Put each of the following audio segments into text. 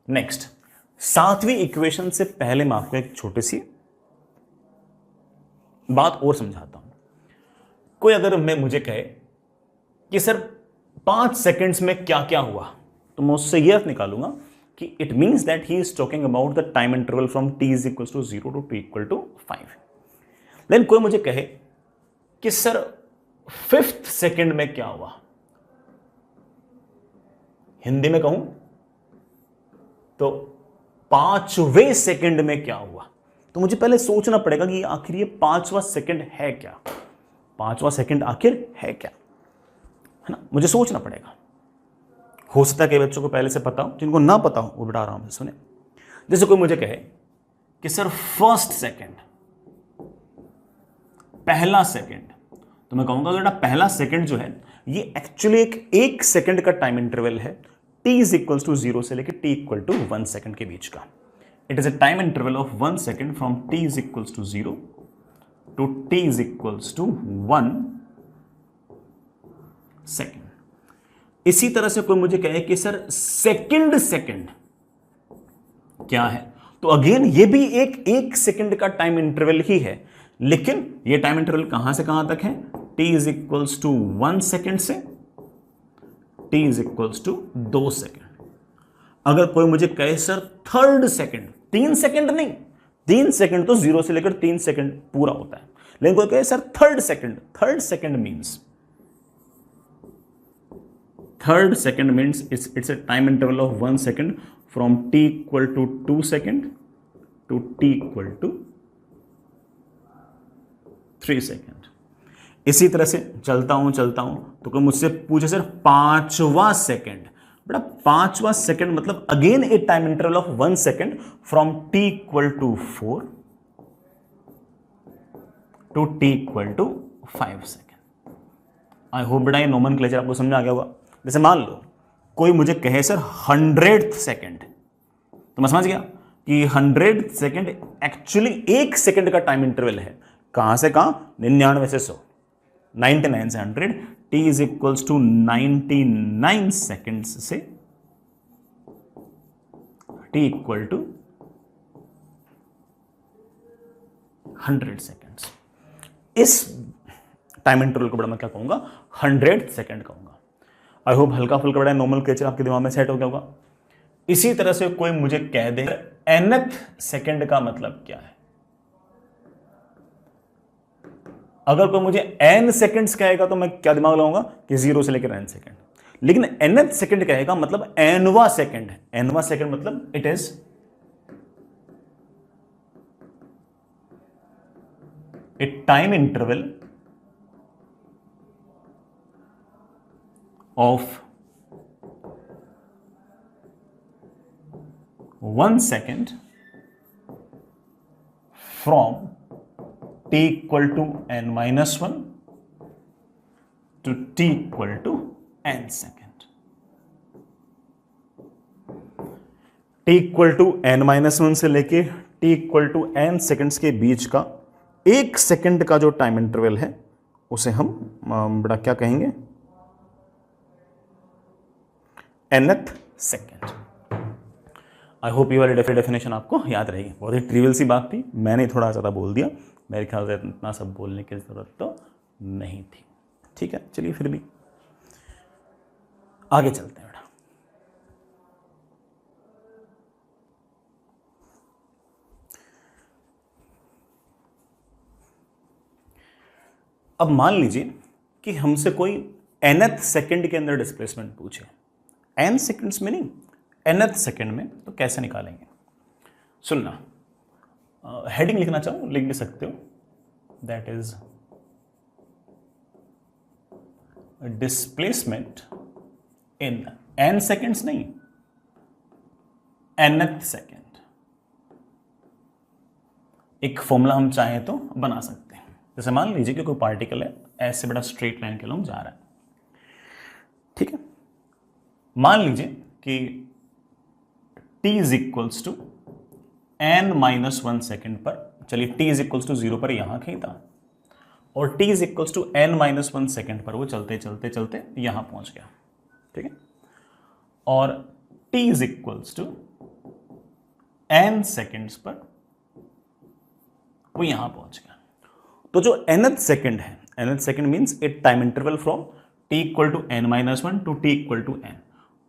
Next, सातवीं equation से पहले मैं आपको एक छोटी सी बात और समझाता हूं। कोई अगर मुझे कहे कि सर 5 सेकंड्स में क्या क्या हुआ, तो मैं उससे यह अर्थ निकालूंगा कि it means that he is talking about the time interval from t is equal to 0 to t equal to 5। लेकिन कोई मुझे कहे कि सर 5th सेकंड में क्या हुआ, हिंदी में कहूं तो 5वें सेकंड में क्या हुआ, तो मुझे पहले सोचना पड़ेगा कि आखिर ये 5वां सेकंड है क्या, 5वां सेकंड आखिर है क्या, है ना, मुझे सोचना पड़ेगा। हो सकता है कि बच्चों को पहले से पता हो, जिनको ना पता हो वो बेटा आराम से सुने। जैसे कोई मुझे कहे कि सर 1st सेकंड, पहला सेकंड, तो मैं कहूंगा बेटा पहला सेकंड जो है ये एक्चुअली एक सेकंड का टाइम इंटरवल है, t इज इक्वल टू 0 से लेकर t इक्वल टू 1 सेकंड के बीच का। It is a time interval of 1 second from t is equal to 0 to t is equal to 1 second. इसी तरह से कोई मुझे कहे कि सर सेकंड क्या है, तो अगेन ये भी एक सेकंड का टाइम इंटरवल ही है, लेकिन ये टाइम इंटरवल कहां से कहां तक है, t is equals to 1 second से t is equals to 2 second. अगर कोई मुझे कहे सर 3rd सेकंड, 3 सेकंड नहीं, 3 सेकंड तो 0 से लेकर 3 सेकंड पूरा होता है, लेकिन कोई कहे sir 3rd second, 3rd second means it's a time interval of 1 second from t equal to 2 second to t equal to 3 second। इसी तरह से चलता हूं तो कोई मुझसे पूछे सर 5वां सेकंड, बेटा 5वां सेकंड मतलब again a time interval of 1 second from t equal to 4 to t equal to 5 second. I hope बेटा ये नोमेनक्लेचर आपको समझ आ गया होगा। जैसे मान लो कोई मुझे कहे सर 100th सेकंड, तो मैं समझ गया कि 100th सेकंड एक्चुअली एक सेकंड का टाइम इंटरवल है, कहां से कहां, 99 से 100, 99 से 100, t is equals to 99 seconds से t इक्वल टू 100 सेकंड्स। इस टाइम इंटरवल को बड़ा मैं क्या कहूंगा, 100th सेकंड कहूंगा। आई होप हल्का फुल्का बड़ा नोमेनक्लेचर आपके दिमाग में सेट हो गया होगा। इसी तरह से कोई मुझे कह दे nth सेकंड का मतलब क्या है, अगर कोई मुझे n सेकंड्स कहेगा तो मैं क्या दिमाग लगाऊंगा कि 0 से लेकर n सेकंड, लेकिन nth सेकंड कहेगा मतलब nवां सेकंड, nवां सेकंड मतलब it is a time interval of 1 second from t equal to n minus 1 to t equal to n second। t equal to n minus 1 से लेके t equal to n seconds के बीच का एक second का जो time interval है उसे हम बड़ा क्या कहेंगे, nth सेकेंड। आई होप ये वाली डेफिनेशन आपको याद रहेगी। बहुत ही ट्रिवियल सी बात थी, मैंने थोड़ा ज़्यादा बोल दिया, मेरे ख्याल से इतना सब बोलने की ज़रूरत तो नहीं थी। ठीक है, चलिए फिर भी आगे चलते हैं बेटा। अब मान लीजिए कि हमसे कोई nth सेकेंड के अंदर डिस्प्लेसमेंट पूछे, n सेकंड्स में नहीं, nth सेकंड में, तो कैसे निकालेंगे, सुनना। हेडिंग लिखना चाहो लिख भी सकते हो, that is displacement in n seconds नहीं, nth सेकंड। एक फॉर्मूला हम चाहें तो बना सकते हैं। जैसे मान लीजिए कि कोई पार्टिकल है, ऐसे बड़ा स्ट्रेट लाइन के लॉन्ग जा रहा है, ठीक है। मान लीजिए कि t is equals to n minus 1 second पर, चलिए t इज इक्वल्स टू 0 पर यहां कहीं था, और t is equals to n minus 1 second पर वो चलते चलते चलते यहां पहुंच गया, ठीक है। और t is equals to n seconds पर वो यहां पहुंच गया। तो जो nth सेकेंड है, nth second means a time interval from t equal to n minus one to t equal to n,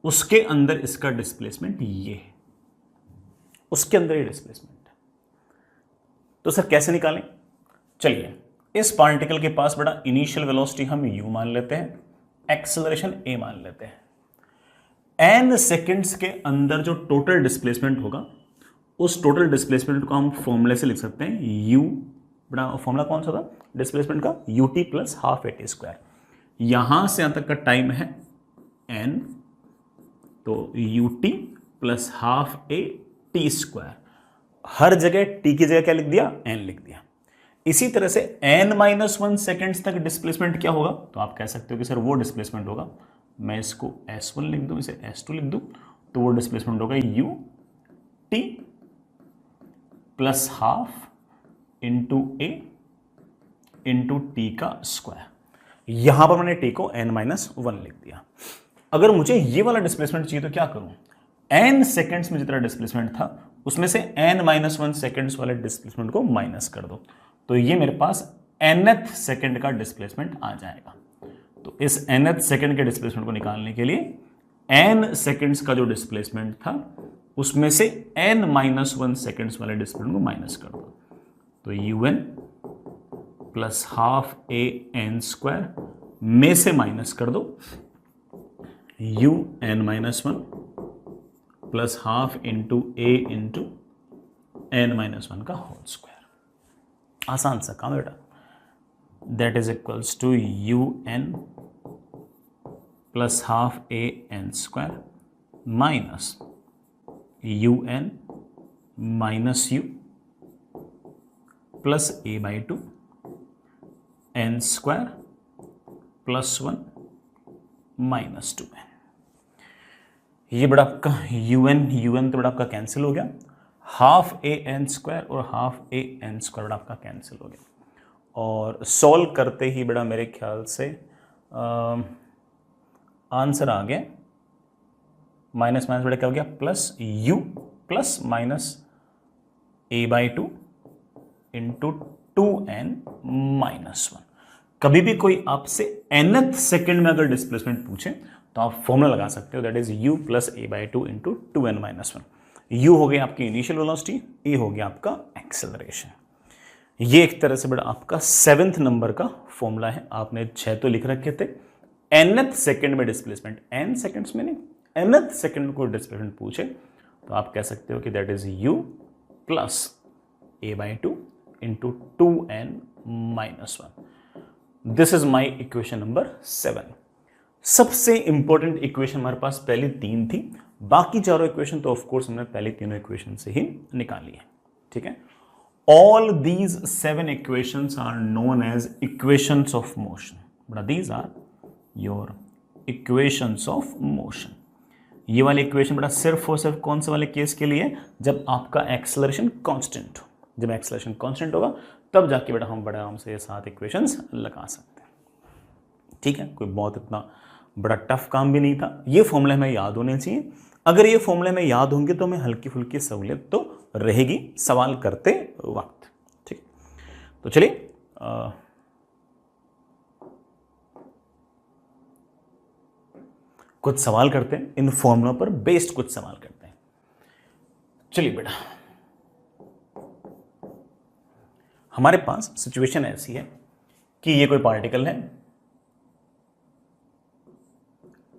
उसके अंदर इसका डिस्प्लेसमेंट ये है, उसके अंदर ये डिस्प्लेसमेंट है। तो सर कैसे निकालें? चलिए, इस पार्टिकल के पास बड़ा इनिशियल वेलोसिटी हम u मान लेते हैं, एक्सेलरेशन a मान लेते हैं। n सेकेंड्स के अंदर जो टोटल डिस्प्लेसमेंट होगा, उस टोटल डिस्प्लेसमेंट को हम फॉर्मूले से लिख सकते हैं u, बड़ा फॉर्मूला कौन सा था डिस्प्लेसमेंट का, ut plus half at square. यहां से यहां तक का टाइम है n, तो ut plus half a t square. हर जगह t की जगह क्या लिख दिया, n लिख दिया। इसी तरह से n माइनस वन सेकेंड्स तक डिस्प्लेसमेंट क्या होगा, तो आप कह सकते हो कि सर वो डिस्प्लेसमेंट होगा, मैं इसको s1 लिख दूं, इसे s2 लिख दूं, तो वो डिस्प्लेसमेंट होगा ut plus half into a into t का स्क्वायर। यहां पर मैंने t को n माइनस वन लिख दिया। अगर मुझे ये वाला डिस्प्लेसमेंट चाहिए तो क्या करूं, n सेकेंड्स में जितना डिस्प्लेसमेंट था उसमें से n माइनस वन सेकेंड्स वाले डिस्प्लेसमेंट को माइनस कर दो, तो ये मेरे पास nth सेकेंड का डिस्प्लेसमेंट आ जाएगा। तो इस nth सेकेंड के डिस्प्लेसमेंट को निकालने के लिए n सेकेंड्स का जो डिस्प्लेसमेंट था उसमें से n माइनस वन सेकेंड्स वाले डिस्प्लेसमेंट को माइनस कर दो, तो un plus half a n square में से माइनस कर दो u n minus one plus half into a into n minus one का होल स्क्वायर। आसान सा काम बेटा। That is equals to un plus half a n square minus un minus u plus a by two n square plus one minus two n। ये बड़ा आपका un तो बड़ा आपका कैंसिल हो गया, हाफ a n स्क्वायर और half a n square बड़ा आपका कैंसिल हो गया। और सॉल्व करते ही बड़ा मेरे ख्याल से आंसर आ गया, माइनस माइनस बड़ा क्या हो गया, plus u plus minus a by two into two n minus one. कभी भी कोई आपसे nth सेकेंड में अगर डिस्प्लेसमेंट पूछे तो आप फॉर्मूला लगा सकते हो, that is u plus a by two into two n minus one. u हो गया आपकी इनिशियल वेलोसिटी, a हो गया आपका एक्सेलरेशन। ये एक तरह से बड़ा आपका 7th नंबर का फॉर्मूला है। आपने 6 तो लिख रखे थे, nth सेकेंड में डिस्प्लेसमेंट, n सेकेंड्स में नहीं, nth सेकेंड में कोई डिस्प्लेसमेंट पूछे तो आप कह सकते हो कि that is u plus a by two into two n minus one. This is my equation number 7। सबसे इंपॉर्टेंट इक्वेशन हमारे पास पहले 3 थी, बाकी चारों इक्वेशन तो ऑफकोर्स हमने पहले तीनों इक्वेशन से ही निकाली है। ठीक है, all these 7 equations are known as equations of motion, but these are your equations of motion. ये वाले इक्वेशन बड़ा सिर्फ और सिर्फ कौन से वाले केस के लिए, जब आपका एक्सेलरेशन कांस्टेंट हो। जब एक्सेलरेशन कांस्टेंट होगा तब जाके बेटा हम बड़े आराम से ये 7 इक्वेशंस लगा सकते हैं। ठीक है, कोई बहुत इतना बड़ा टफ काम भी नहीं था। ये फॉर्मूले हमें याद होने चाहिए। अगर ये फॉर्मूले हमें याद होंगे तो हमें हल्की फुल्की सहूलियत तो रहेगी सवाल करते वक्त। ठीक, तो चलिए कुछ सवाल करते हैं, इन फॉर्मूलों पर बेस्ड कुछ सवाल करते हैं। चलिए बेटा, हमारे पास सिचुएशन ऐसी है कि ये कोई पार्टिकल है,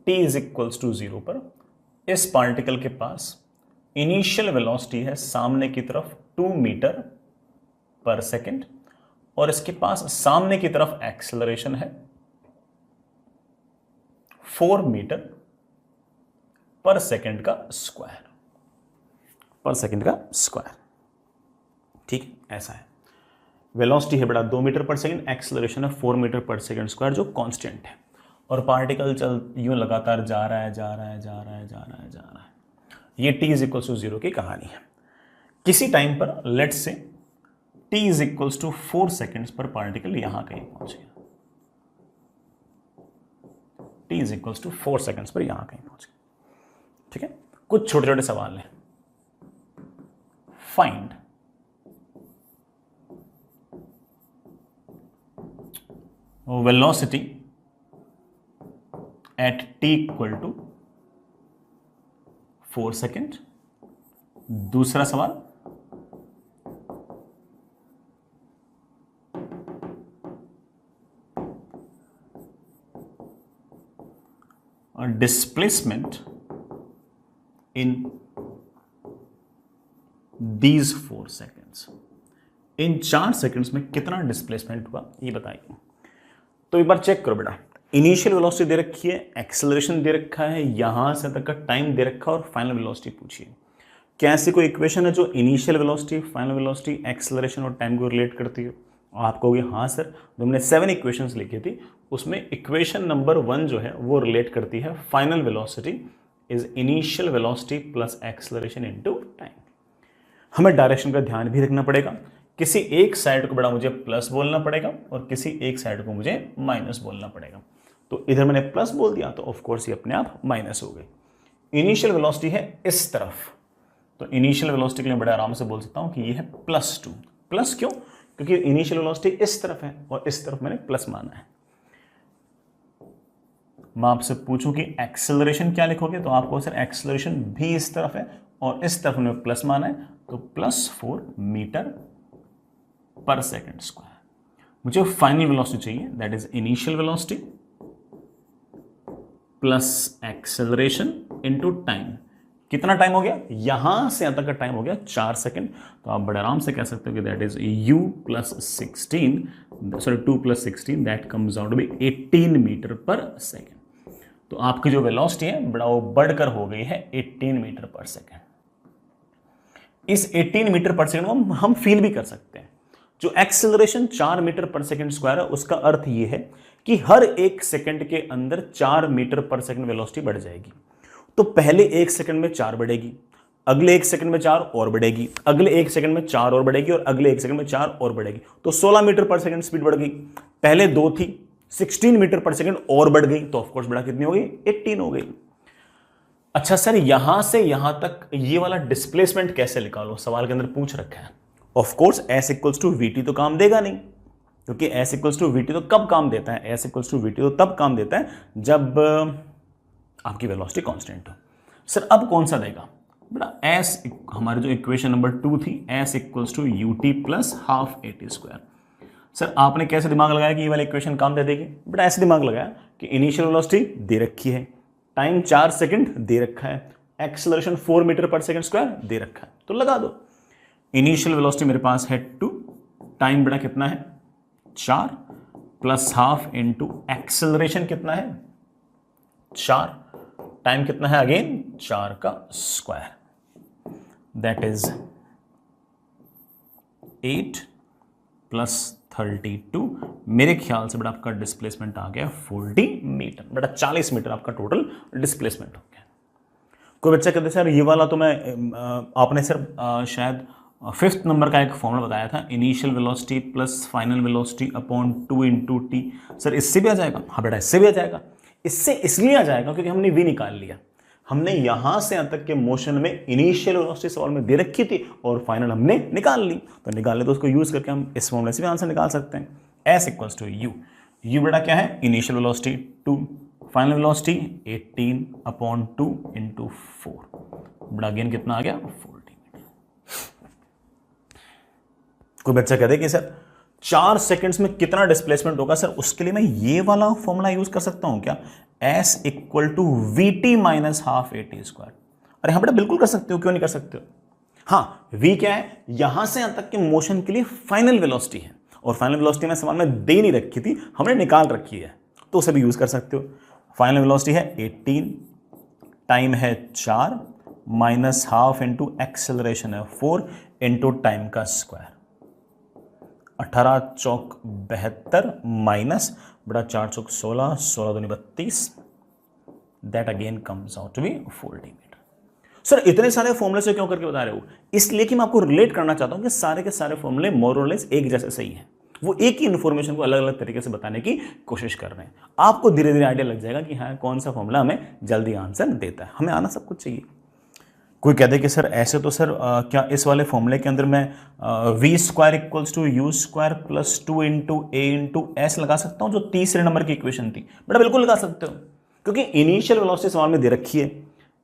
t इज इक्वल्स टू 0 पर। इस पार्टिकल के पास इनिशियल वेलोसिटी है सामने की तरफ 2 मीटर पर सेकेंड, और इसके पास सामने की तरफ एक्सेलरेशन है 4 मीटर पर सेकेंड का स्क्वायर, पर सेकेंड का स्क्वायर। ठीक, ऐसा है। वेलोसिटी है बड़ा 2 मीटर पर सेकेंड, एक्सेलरेशन है 4 मीटर पर सेकेंड स्क्वायर जो कांस्टेंट है, और पार्टिकल चल यूं लगातार जा रहा है जा रहा है जा रहा है जा रहा है जा रहा है। ये t इज इक्वल्स टू 0 की कहानी है। किसी टाइम पर लेट्स से t is equals to 4 seconds पर पार्टिकल यहां कहीं पहुंच गया, t is equals to 4 seconds पर यहां कहीं पहुंच गया। ठीक है, कुछ छोटे छोटे सवाल हैं। Find velocity at t equal to 4 second. दूसरा सवाल, displacement in these 4 seconds, in 4 seconds में कितना डिस्प्लेसमेंट हुआ ये बताइए। तो एक बार चेक करो बेटा, इनिशियल वेलोसिटी दे रखी है, एक्सेलरेशन दे रखा है, यहां से तक का टाइम दे रखा है और फाइनल वेलोसिटी पूछिए। क्या ऐसी कोई इक्वेशन है जो initial velocity, final velocity, acceleration और टाइम को रिलेट करती है? आप कहोगे हाँ सर, जो हमने 7 इक्वेशंस लिखी थी उसमें इक्वेशन नंबर 1 जो है वो रिलेट करती है final velocity is initial velocity plus acceleration into time. हमें डायरेक्शन का ध्यान भी रखना पड़ेगा, किसी एक साइड को बड़ा मुझे प्लस बोलना पड़ेगा और किसी एक साइड को मुझे माइनस बोलना पड़ेगा। तो इधर मैंने प्लस बोल दिया तो ऑफ कोर्स ये अपने आप माइनस हो गई। इनिशियल वेलोसिटी है इस तरफ, तो इनिशियल वेलोसिटी के लिए बड़े आराम से बोल सकता हूं कि ये है +2। प्लस क्यों? क्योंकि इनिशियल वेलोसिटी इस तरफ है और इस तरफ मैंने प्लस माना है। मैं आपसे पूछूं कि एक्सेलरेशन क्या लिखोगे, तो आपको सर एक्सेलरेशन भी इस तरफ है और इस तरफ मैंने प्लस माना है, तो +4 मीटर पर सेकेंड स्क्वायर। मुझे फाइनल वेलोसिटी चाहिए, that is initial velocity plus acceleration into time. कितना टाइम हो गया? यहां से यहां तक का टाइम हो गया 4 सेकंड। तो आप बड़े आराम से कह सकते हो कि that is u + 16, sorry 2 + 16, that comes out to be 18 metre पर सेकेंड। तो आपकी जो वेलोसिटी है बड़ा वो बढ़कर हो गई है 18 मीटर पर सेकेंड। इस 18 मीटर पर सेकेंड को हम फील भी कर सकते हैं। जो एक्सेलरेशन 4 मीटर पर सेकेंड स्क्वायर है उसका अर्थ ये है कि हर 1 सेकंड के अंदर 4 मीटर पर सेकेंड वेलोसिटी बढ़ जाएगी। तो पहले 1 सेकंड में 4 बढ़ेगी, अगले 1 सेकंड में 4 और बढ़ेगी, अगले 1 सेकंड में 4 और बढ़ेगी और अगले 1 सेकंड में 4 और बढ़ेगी। तो 16 मीटर पर सेकंड स्पीड बढ़ गई। पहले 2 थी, 16 मीटर पर सेकंड और बढ़ गई, तो ऑफकोर्स बढ़ा कितनी हो गई? 18 हो गई। अच्छा सर, यहां से यहां तक ये वाला डिस्प्लेसमेंट कैसे निकालो? सवाल के अंदर पूछ रखा है। ऑफकोर्स S = VT तो काम देगा नहीं, क्योंकि S = VT तो कब काम देता है? S = VT तो तब काम देता है जब आपकी वेलोसिटी कांस्टेंट हो। सर अब कौन सा देगा बेटा? S, हमारी जो इक्वेशन नंबर 2 थी, S = UT + ½ AT²। सर आपने कैसे दिमाग लगाया कि ये वाली इक्वेशन काम दे देगी? बेटा ऐसे दिमाग लगाया कि इनिशियल वेलोसिटी दे रखी है, टाइम 4 सेकंड दे रखा है, एक्सेलरेशन 4 मीटर पर सेकंड स्क्वायर दे रखा है, तो लगा दो। इनिशियल वेलोसिटी मेरे पास है 2, टाइम बड़ा कितना है 4 + ½ इनटू एक्सेलरेशन कितना है 4, टाइम कितना है अगेन 4 का स्क्वायर, दैट इज 8 + 32। मेरे ख्याल से बेटा आपका डिस्प्लेसमेंट आ गया 40 मीटर। बेटा 40 मीटर आपका टोटल डिस्प्लेसमेंट हो गया। कोई बच्चा कहते सर ये वाला तो मैं आपने सर शायद 5th नंबर का एक फॉर्मूला बताया था, initial velocity plus final velocity upon 2 × t। Sir इससे भी आ जाएगा? हाँ बेटा इससे भी आ जाएगा। इससे इसलिए आ जाएगा क्योंकि हमने v निकाल लिया। हमने यहां से यहां तक के मोशन में इनिशियल वेलोसिटी सवाल में दे रखी थी और फाइनल हमने निकाल ली, तो निकाल ले तो उसको यूज करके हम इस फॉर्मूले से भी आंसर निकाल सकते हैं। S = U। U बेटा क्या है? Initial velocity 2, final velocity 18/2 × 4। बेटा अगेन कितना आ गया 40 मीटर। कोई बच्चा कहते कि सर 4 सेकंड्स में कितना डिस्प्लेसमेंट होगा? सर उसके लिए मैं ये वाला फॉर्मूला यूज कर सकता हूं क्या? S = VT - ½ AT²। अरे हाँ बेटा बिल्कुल कर सकते हो, क्यों नहीं कर सकते हो? हाँ, V क्या है? यहां से यहां तक के मोशन के लिए फाइनल वेलोसिटी है और फाइनल वेलोसिटी में सवाल में दे नहीं रखी थी, हमने निकाल रखी है, तो उसे भी यूज कर सकते हो। फाइनल वेलोसिटी है 18, टाइम है 4 -½ इनटू एक्सेलरेशन है 4 इनटू टाइम का स्क्वायर। 18 चौक 72 माइनस बड़ा 4 चौक 16, 16 दूनी 32, that again comes out to be 40 metre. Sir इतने सारे फॉर्मूले से क्यों करके बता रहे हो? इसलिए कि मैं आपको रिलेट करना चाहता हूं कि सारे के सारे फॉर्मूले मोर और लेस एक जैसे सही हैं। वो एक ही इन्फॉर्मेशन को अलग अलग तरीके से बताने की कोशिश कर रहे हैं। आपको धीरे धीरे आइडिया लग जाएगा कि हाँ कौन सा फॉर्मूला हमें जल्दी आंसर देता है। हमें आना सब कुछ चाहिए। कोई कहते हैं कि सर ऐसे तो सर क्या इस वाले फॉर्मूले के अंदर मैं v square equals to u square plus 2 into a into s लगा सकता हूं, जो तीसरे नंबर की इक्वेशन थी? बेटा बिल्कुल लगा सकते हो, क्योंकि इनिशियल वेलोसिटी सवाल में दे रखी है,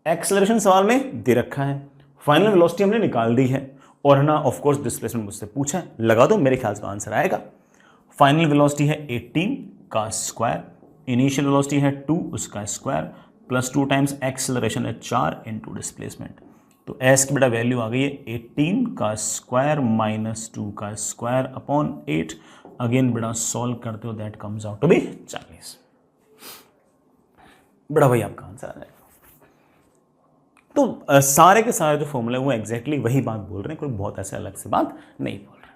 एक्सेलरेशन सवाल में दे रखा है, फाइनल वेलोसिटी हमने निकाल दी है, और ना ऑफ कोर्स डिस्प्लेसमेंट मुझसे पूछा है, लगा दो, मेरे ख्याल से आंसर आएगा। फाइनल वेलोसिटी है 18 का स्क्वायर, इनिशियल वेलोसिटी है 2 उसका स्क्वायर, प्लस 2 टाइम्स एक्सेलरेशन है 4 इंटू डिस्प्लेसमेंट। तो एस की बेटा वैल्यू आ गई है 18 का स्क्वायर माइनस 2 का स्क्वायर अपॉन 8। अगेन बेटा सॉल्व करते हो, that comes out to be 40। बड़ा भाई आपका आंसर आ जाएगा। तो सारे के सारे जो फॉर्मूले वो एग्जैक्टली वही बात बोल रहे हैं, कोई बहुत ऐसे अलग से बात नहीं बोल रहे।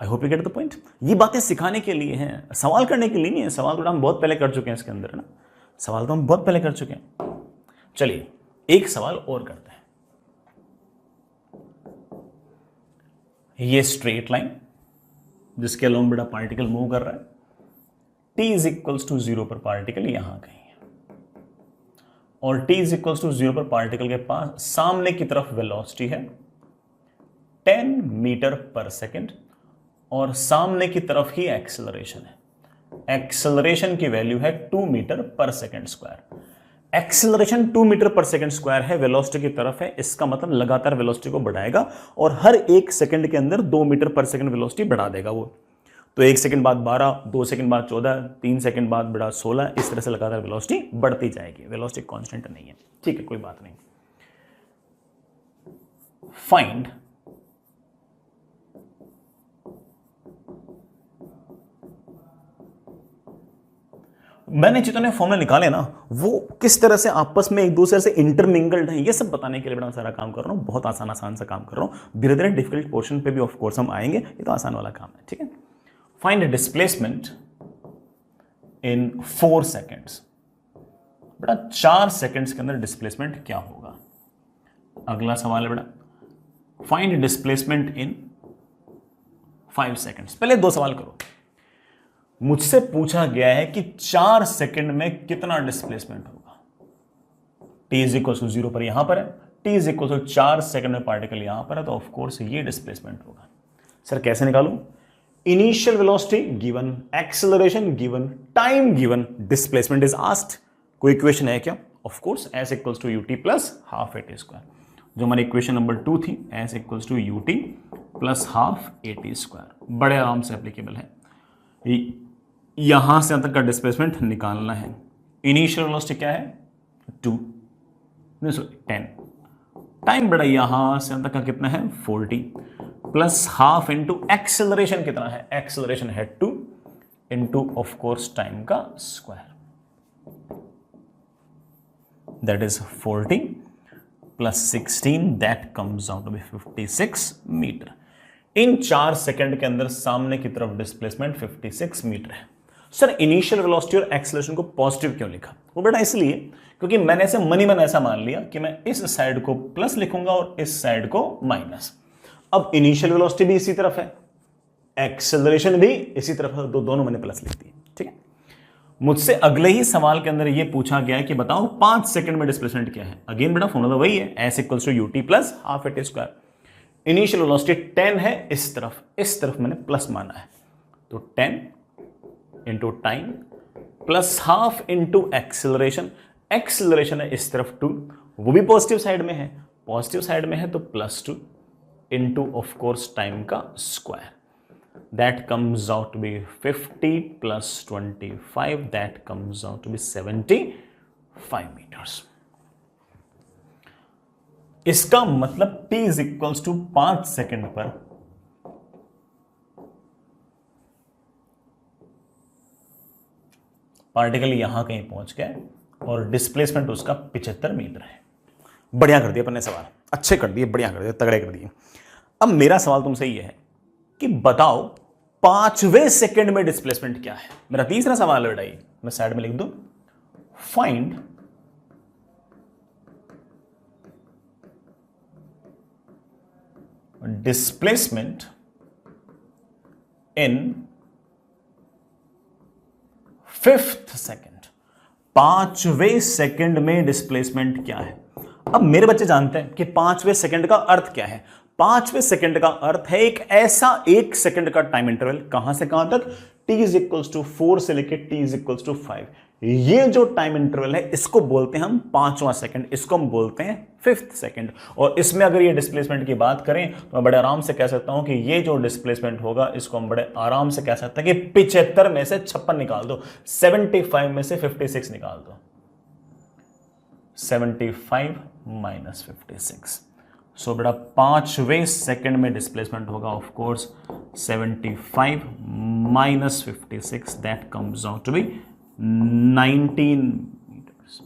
आई hope you get the point. ये बातें सिखाने के लिए हैं, सवाल करने के लिए नहीं है। सवाल तो हम बहुत पहले कर चुके हैं इसके अंदर, है ना, सवाल तो हम बहुत पहले कर चुके हैं। चलिए एक सवाल और करते हैं। ये स्ट्रेट लाइन जिसके अलोंग बेटा पार्टिकल मूव कर रहा है, t इज इक्वल्स टू 0 पर पार्टिकल यहां कहीं है, और t इज इक्वल्स टू 0 पर पार्टिकल के पास सामने की तरफ वेलोसिटी है 10 मीटर पर सेकेंड, और सामने की तरफ ही एक्सेलरेशन है। एक्सेलरेशन की वैल्यू है 2 मीटर पर सेकेंड स्क्वायर। एक्सेलरेशन 2 मीटर पर सेकेंड स्क्वायर है, वेलोसिटी की तरफ है, इसका मतलब लगातार वेलोसिटी को बढ़ाएगा और हर 1 सेकंड के अंदर 2 मीटर पर सेकंड वेलोसिटी बढ़ा देगा वो। तो 1 सेकंड बाद 12, 2 सेकंड बाद 14, 3 सेकंड बाद बड़ा 16, इस तरह से लगातार वेलोसिटी बढ़ती जाएगी। वेलोसिटी कांस्टेंट नहीं है, ठीक है, कोई बात नहीं। फाइंड मैंने जितने फॉर्मूले निकाले ना वो किस तरह से आपस में एक दूसरे से इंटरमिंगल्ड हैं, ये सब बताने के लिए बड़ा सारा काम कर रहा हूं। बहुत आसान सा काम कर रहा हूं। धीरे धीरे डिफिकल्ट पोर्शन पे भी ऑफ कोर्स हम आएंगे, ये तो आसान वाला काम है, ठीक है। फाइंड डिस्प्लेसमेंट इन 4 सेकेंड्स। बेटा 4 सेकेंड्स के अंदर डिस्प्लेसमेंट क्या होगा? अगला सवाल है बेटा फाइंड डिस्प्लेसमेंट इन 5 सेकेंड्स। पहले 2 सवाल करो। मुझसे पूछा गया है कि 4 सेकंड में कितना डिस्प्लेसमेंट होगा। t इज इक्वल टू 0 पर यहां पर है, t is equal to 4 second में पार्टिकल यहां पर है, तो ऑफ कोर्स ये डिस्प्लेसमेंट होगा। सर कैसे निकालूं? Initial velocity given, acceleration given, time given, displacement is asked. कोई इक्वेशन है क्या? Of course s equals to ut plus half at square, जो हमारी इक्वेशन नंबर 2 थी, s equals to ut plus half at square, बड़े आराम से applicable है। यहां से तक का डिस्प्लेसमेंट निकालना है। इनिशियल वेलोसिटी क्या है? 10। टाइम बड़ा यहां से तक का कितना है? 40 प्लस हाफ इंटू एक्सेलरेशन कितना है? एक्सेलरेशन है 2 इंटू ऑफ कोर्स टाइम का square, that is 40 plus 16, that comes out to be 56 metre. In 4 second के अंदर सामने की तरफ डिस्प्लेसमेंट 56 मीटर है। सर इनिशियल वेलोसिटी और एक्सेलरेशन को पॉजिटिव क्यों लिखा? वो बेटा इसलिए क्योंकि मैंने ऐसे मन ही मन ऐसा मान लिया कि मैं इस साइड को प्लस लिखूंगा और इस साइड को माइनस। अब इनिशियल वेलोसिटी भी इसी तरफ है, एक्सेलरेशन भी इसी तरफ है, तो दोनों मैंने प्लस लिख दिए, ठीक है। मुझसे अगले ही सवाल के अंदर यह पूछा गया है कि बताओ 5 सेकंड में डिस्प्लेसमेंट क्या है। अगेन बेटा फॉर्मूला वही है, s equals to ut plus half at square. Initial velocity 10 है, इस तरफ मैंने प्लस माना है, तो 10 into time plus half into acceleration. Acceleration है इस तरफ 2, वो भी पॉजिटिव साइड में है, पॉजिटिव साइड में है तो plus 2 into of course time का square, that comes out to be 50 plus 25, that comes out to be 75 metres. इसका मतलब t is equals to 5 second पर पार्टिकल यहां कहीं पहुंच गया और डिस्प्लेसमेंट उसका 75 मीटर है। बढ़िया कर दिया अपने सवाल, अच्छे कर दिए, बढ़िया कर दिए, तगड़े कर दिए। अब मेरा सवाल तुमसे ये है कि बताओ 5वें सेकंड में डिस्प्लेसमेंट क्या है। मेरा तीसरा सवाल है बेटा, ये मैं साइड में लिख दूं, find displacement in 5th second. 5वें सेकंड में डिस्प्लेसमेंट क्या है? अब मेरे बच्चे जानते हैं कि 5वें सेकंड का अर्थ क्या है। 5वें सेकंड का अर्थ है एक ऐसा 1 सेकंड का टाइम इंटरवल, कहां से कहां तक, t इज इक्वल्स टू 4 से लेके t इज इक्वल्स टू 5। ये जो टाइम इंटरवल है इसको बोलते हैं हम 5वां सेकंड, इसको हम बोलते हैं 5th सेकंड। और इसमें अगर ये डिस्प्लेसमेंट की बात करें तो मैं बड़े आराम से कह सकता हूं कि ये जो डिस्प्लेसमेंट होगा इसको हम बड़े आराम से कह सकते हैं कि 75 में से 56 निकाल दो, 75 में से 56 निकाल दो, 75 माइनस 56। सो बेटा 5वें सेकंड में डिस्प्लेसमेंट होगा of course 75 minus 56, that comes out to be 19 metres.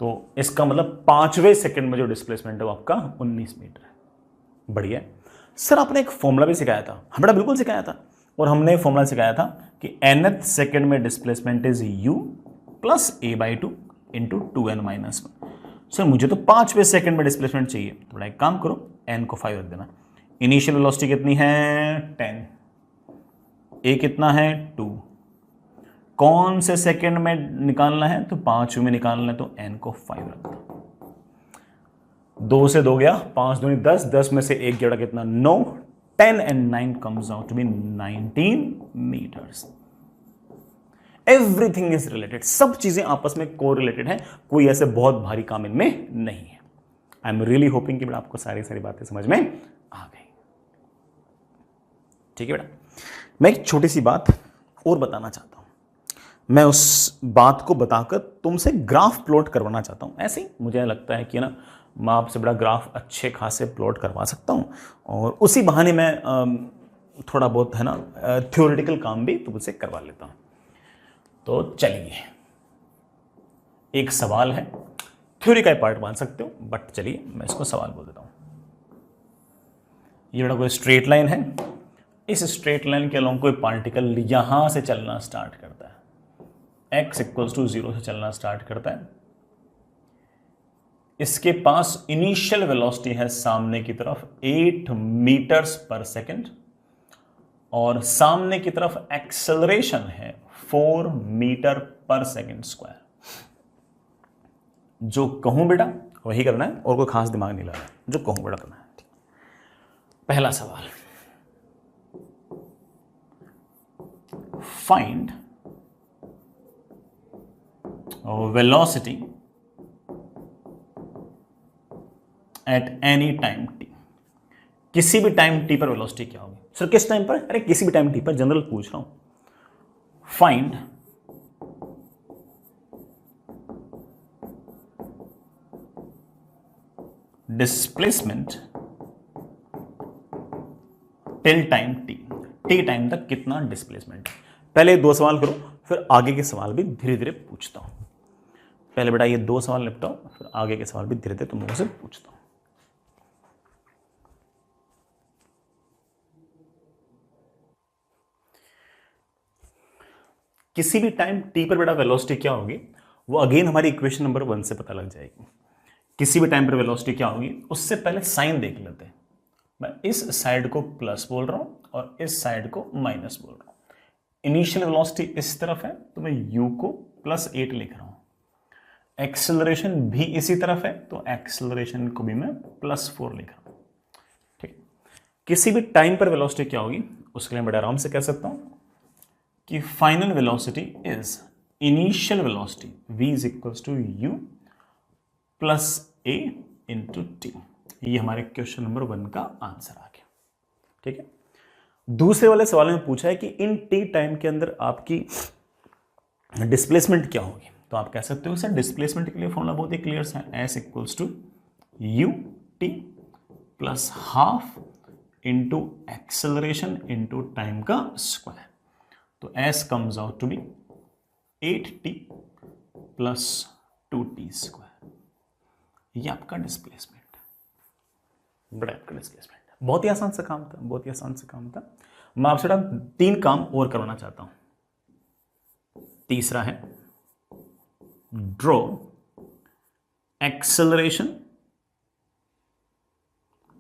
तो इसका मतलब 5वें सेकंड में जो डिस्प्लेसमेंट है वो आपका 19 मीटर है। बढ़िया। सर आपने एक फॉर्मूला भी सिखाया था, हमें बिल्कुल सिखाया था, और हमने फॉर्मूला सिखाया था कि nth सेकंड में displacement is u plus a/2 into 2n minus 1। Sir मुझे तो 5वें सेकंड में डिस्प्लेसमेंट चाहिए, तो बड़ा एक काम करो, n को 5 रख देना। इनिशियल वेलोसिटी कितनी है 10, a कितना है 2, कौन से सेकंड में निकालना है, तो 5वें में निकालना है, तो n को 5 रख दो। 2 से 2 गया, 5 दूनी 10, 10 में से 1 गया कितना 9, 10 and 9 comes out to be 19 meters। Everything is related, सब चीजें आपस में कोरिलेटेड हैं, कोई ऐसे बहुत भारी काम इनमें नहीं है। आई एम रियली होपिंग कि बेटा आपको सारी बातें समझ में आ गई। ठीक है बेटा, मैं एक छोटी सी बात और बताना चाहता हूं। मैं उस बात को बताकर तुमसे ग्राफ प्लॉट करवाना चाहता हूं। ऐसे ही मुझे लगता है कि ना मैं आपसे बड़ा ग्राफ अच्छे खासे प्लॉट करवा सकता हूं, और उसी बहाने मैं थोड़ा बहुत है ना थ्योरेटिकल काम भी तुमसे करवा लेता हूं। तो चलिए, एक सवाल है, थ्योरी का पार्ट मान सकते हो, बट चलिए मैं इसको सवाल बोल देता हूं। ये बड़ा कोई स्ट्रेट लाइन है, इस स्ट्रेट लाइन के अलोंग कोई पार्टिकल यहां से चलना स्टार्ट करता है, x इक्वल्स टू 0 से चलना स्टार्ट करता है। इसके पास इनिशियल वेलोसिटी है सामने की तरफ 8 मीटर्स पर सेकेंड, और सामने की तरफ एक्सेलरेशन है 4 मीटर पर सेकेंड स्क्वायर। जो कहूं बेटा वही करना है, और कोई खास दिमाग नहीं लगाना, जो कहूं बेटा करना है। पहला सवाल, find velocity at any time t। किसी भी टाइम t पर वेलोसिटी क्या होगी। सर किस टाइम पर, अरे किसी भी टाइम t पर, जनरल पूछ रहा हूं। Find displacement till time t time तक कितना डिस्प्लेसमेंट। पहले 2 सवाल करो, फिर आगे के सवाल भी धीरे धीरे पूछता हूं। पहले बेटा ये 2 सवाल निपटाओ, फिर आगे के सवाल भी धीरे धीरे तुम लोगों से पूछता हूं। किसी भी टाइम t पर बेटा वेलोसिटी क्या होगी, वो अगेन हमारी इक्वेशन नंबर 1 से पता लग जाएगी। किसी भी टाइम पर वेलोसिटी क्या होगी, उससे पहले साइन देख लेते हैं। मैं इस साइड को प्लस बोल रहा हूं और इस साइड को माइनस बोल रहा हूं। इनिशियल वेलोसिटी इस तरफ है तो मैं u को +8 लिख रहा हूं। एक्सेलरेशन भी इसी तरफ है तो एक्सेलरेशन को भी मैं +4 लिख रहा हूं। ठीक, किसी भी टाइम पर वेलोसिटी क्या होगी, उसके लिए बड़े आराम से कह सकता हूं कि final velocity is initial velocity v is equals to u plus a into t. ये हमारे क्वेश्चन नंबर 1 का आंसर आ गया। ठीक है, दूसरे वाले सवाल में पूछा है कि इन t टाइम के अंदर आपकी डिस्प्लेसमेंट क्या होगी। तो आप कह सकते हो सर डिस्प्लेसमेंट के लिए फॉर्मूला बहुत ही क्लियर है, s equals to u t plus half into acceleration into time का स्क्वायर। तो s comes out to be 8t plus 2t square. ये आपका डिस्प्लेसमेंट, बड़ा आपका डिस्प्लेसमेंट। बहुत ही आसान सा काम था, बहुत ही आसान सा काम था। मैं आपसे 3 काम और करवाना चाहता हूं। तीसरा है draw acceleration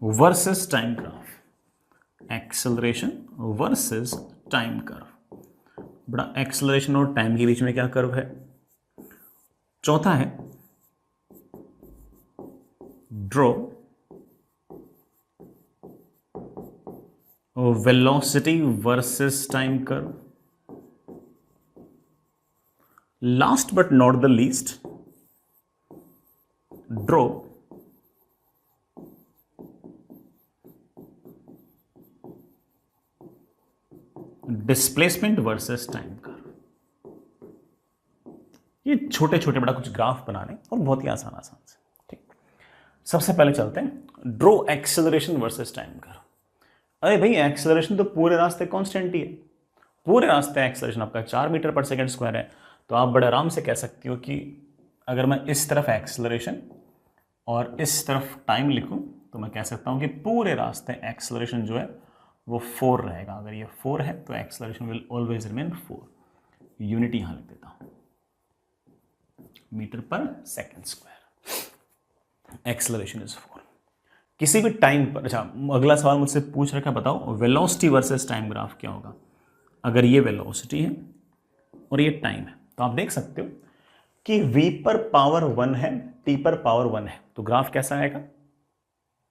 versus time graph. Acceleration versus time curve. बड़ा एक्सेलरेशन और टाइम के बीच में क्या कर्व है। चौथा है draw velocity versus time curve. Last but not the least, draw displacement versus time curve. ये छोटे छोटे बड़ा कुछ ग्राफ बनाने और बहुत ही आसान से. ठीक, सबसे पहले चलते हैं draw acceleration versus time curve. अरे भाई एक्सेलरेशन तो पूरे रास्ते कांस्टेंट ही है. पूरे रास्ते एक्सेलरेशन आपका 4 मीटर पर सेकंड स्क्वायर है. तो आप बड़े आराम से कह सकती हो कि अगर मैं इस तरफ एक्सेलरेशन और इस तरफ टाइम लिखूं तो मैं कह सकता हूं कि पूरे रास्ते एक्सेलरेशन जो है वो 4 रहेगा. अगर ये 4 है तो acceleration will always remain 4. Unit यहां लिख देता हूं, मीटर पर सेकंड स्क्वायर. Acceleration is 4. किसी भी टाइम पर, अच्छा अगला सवाल मुझसे पूछ रखा, बताओ वेलोसिटी वर्सेस टाइम ग्राफ क्या होगा. अगर ये वेलोसिटी है और ये टाइम है तो आप देख सकते हो कि v पर पावर 1 है, t पर पावर 1 है, तो ग्राफ कैसा आएगा.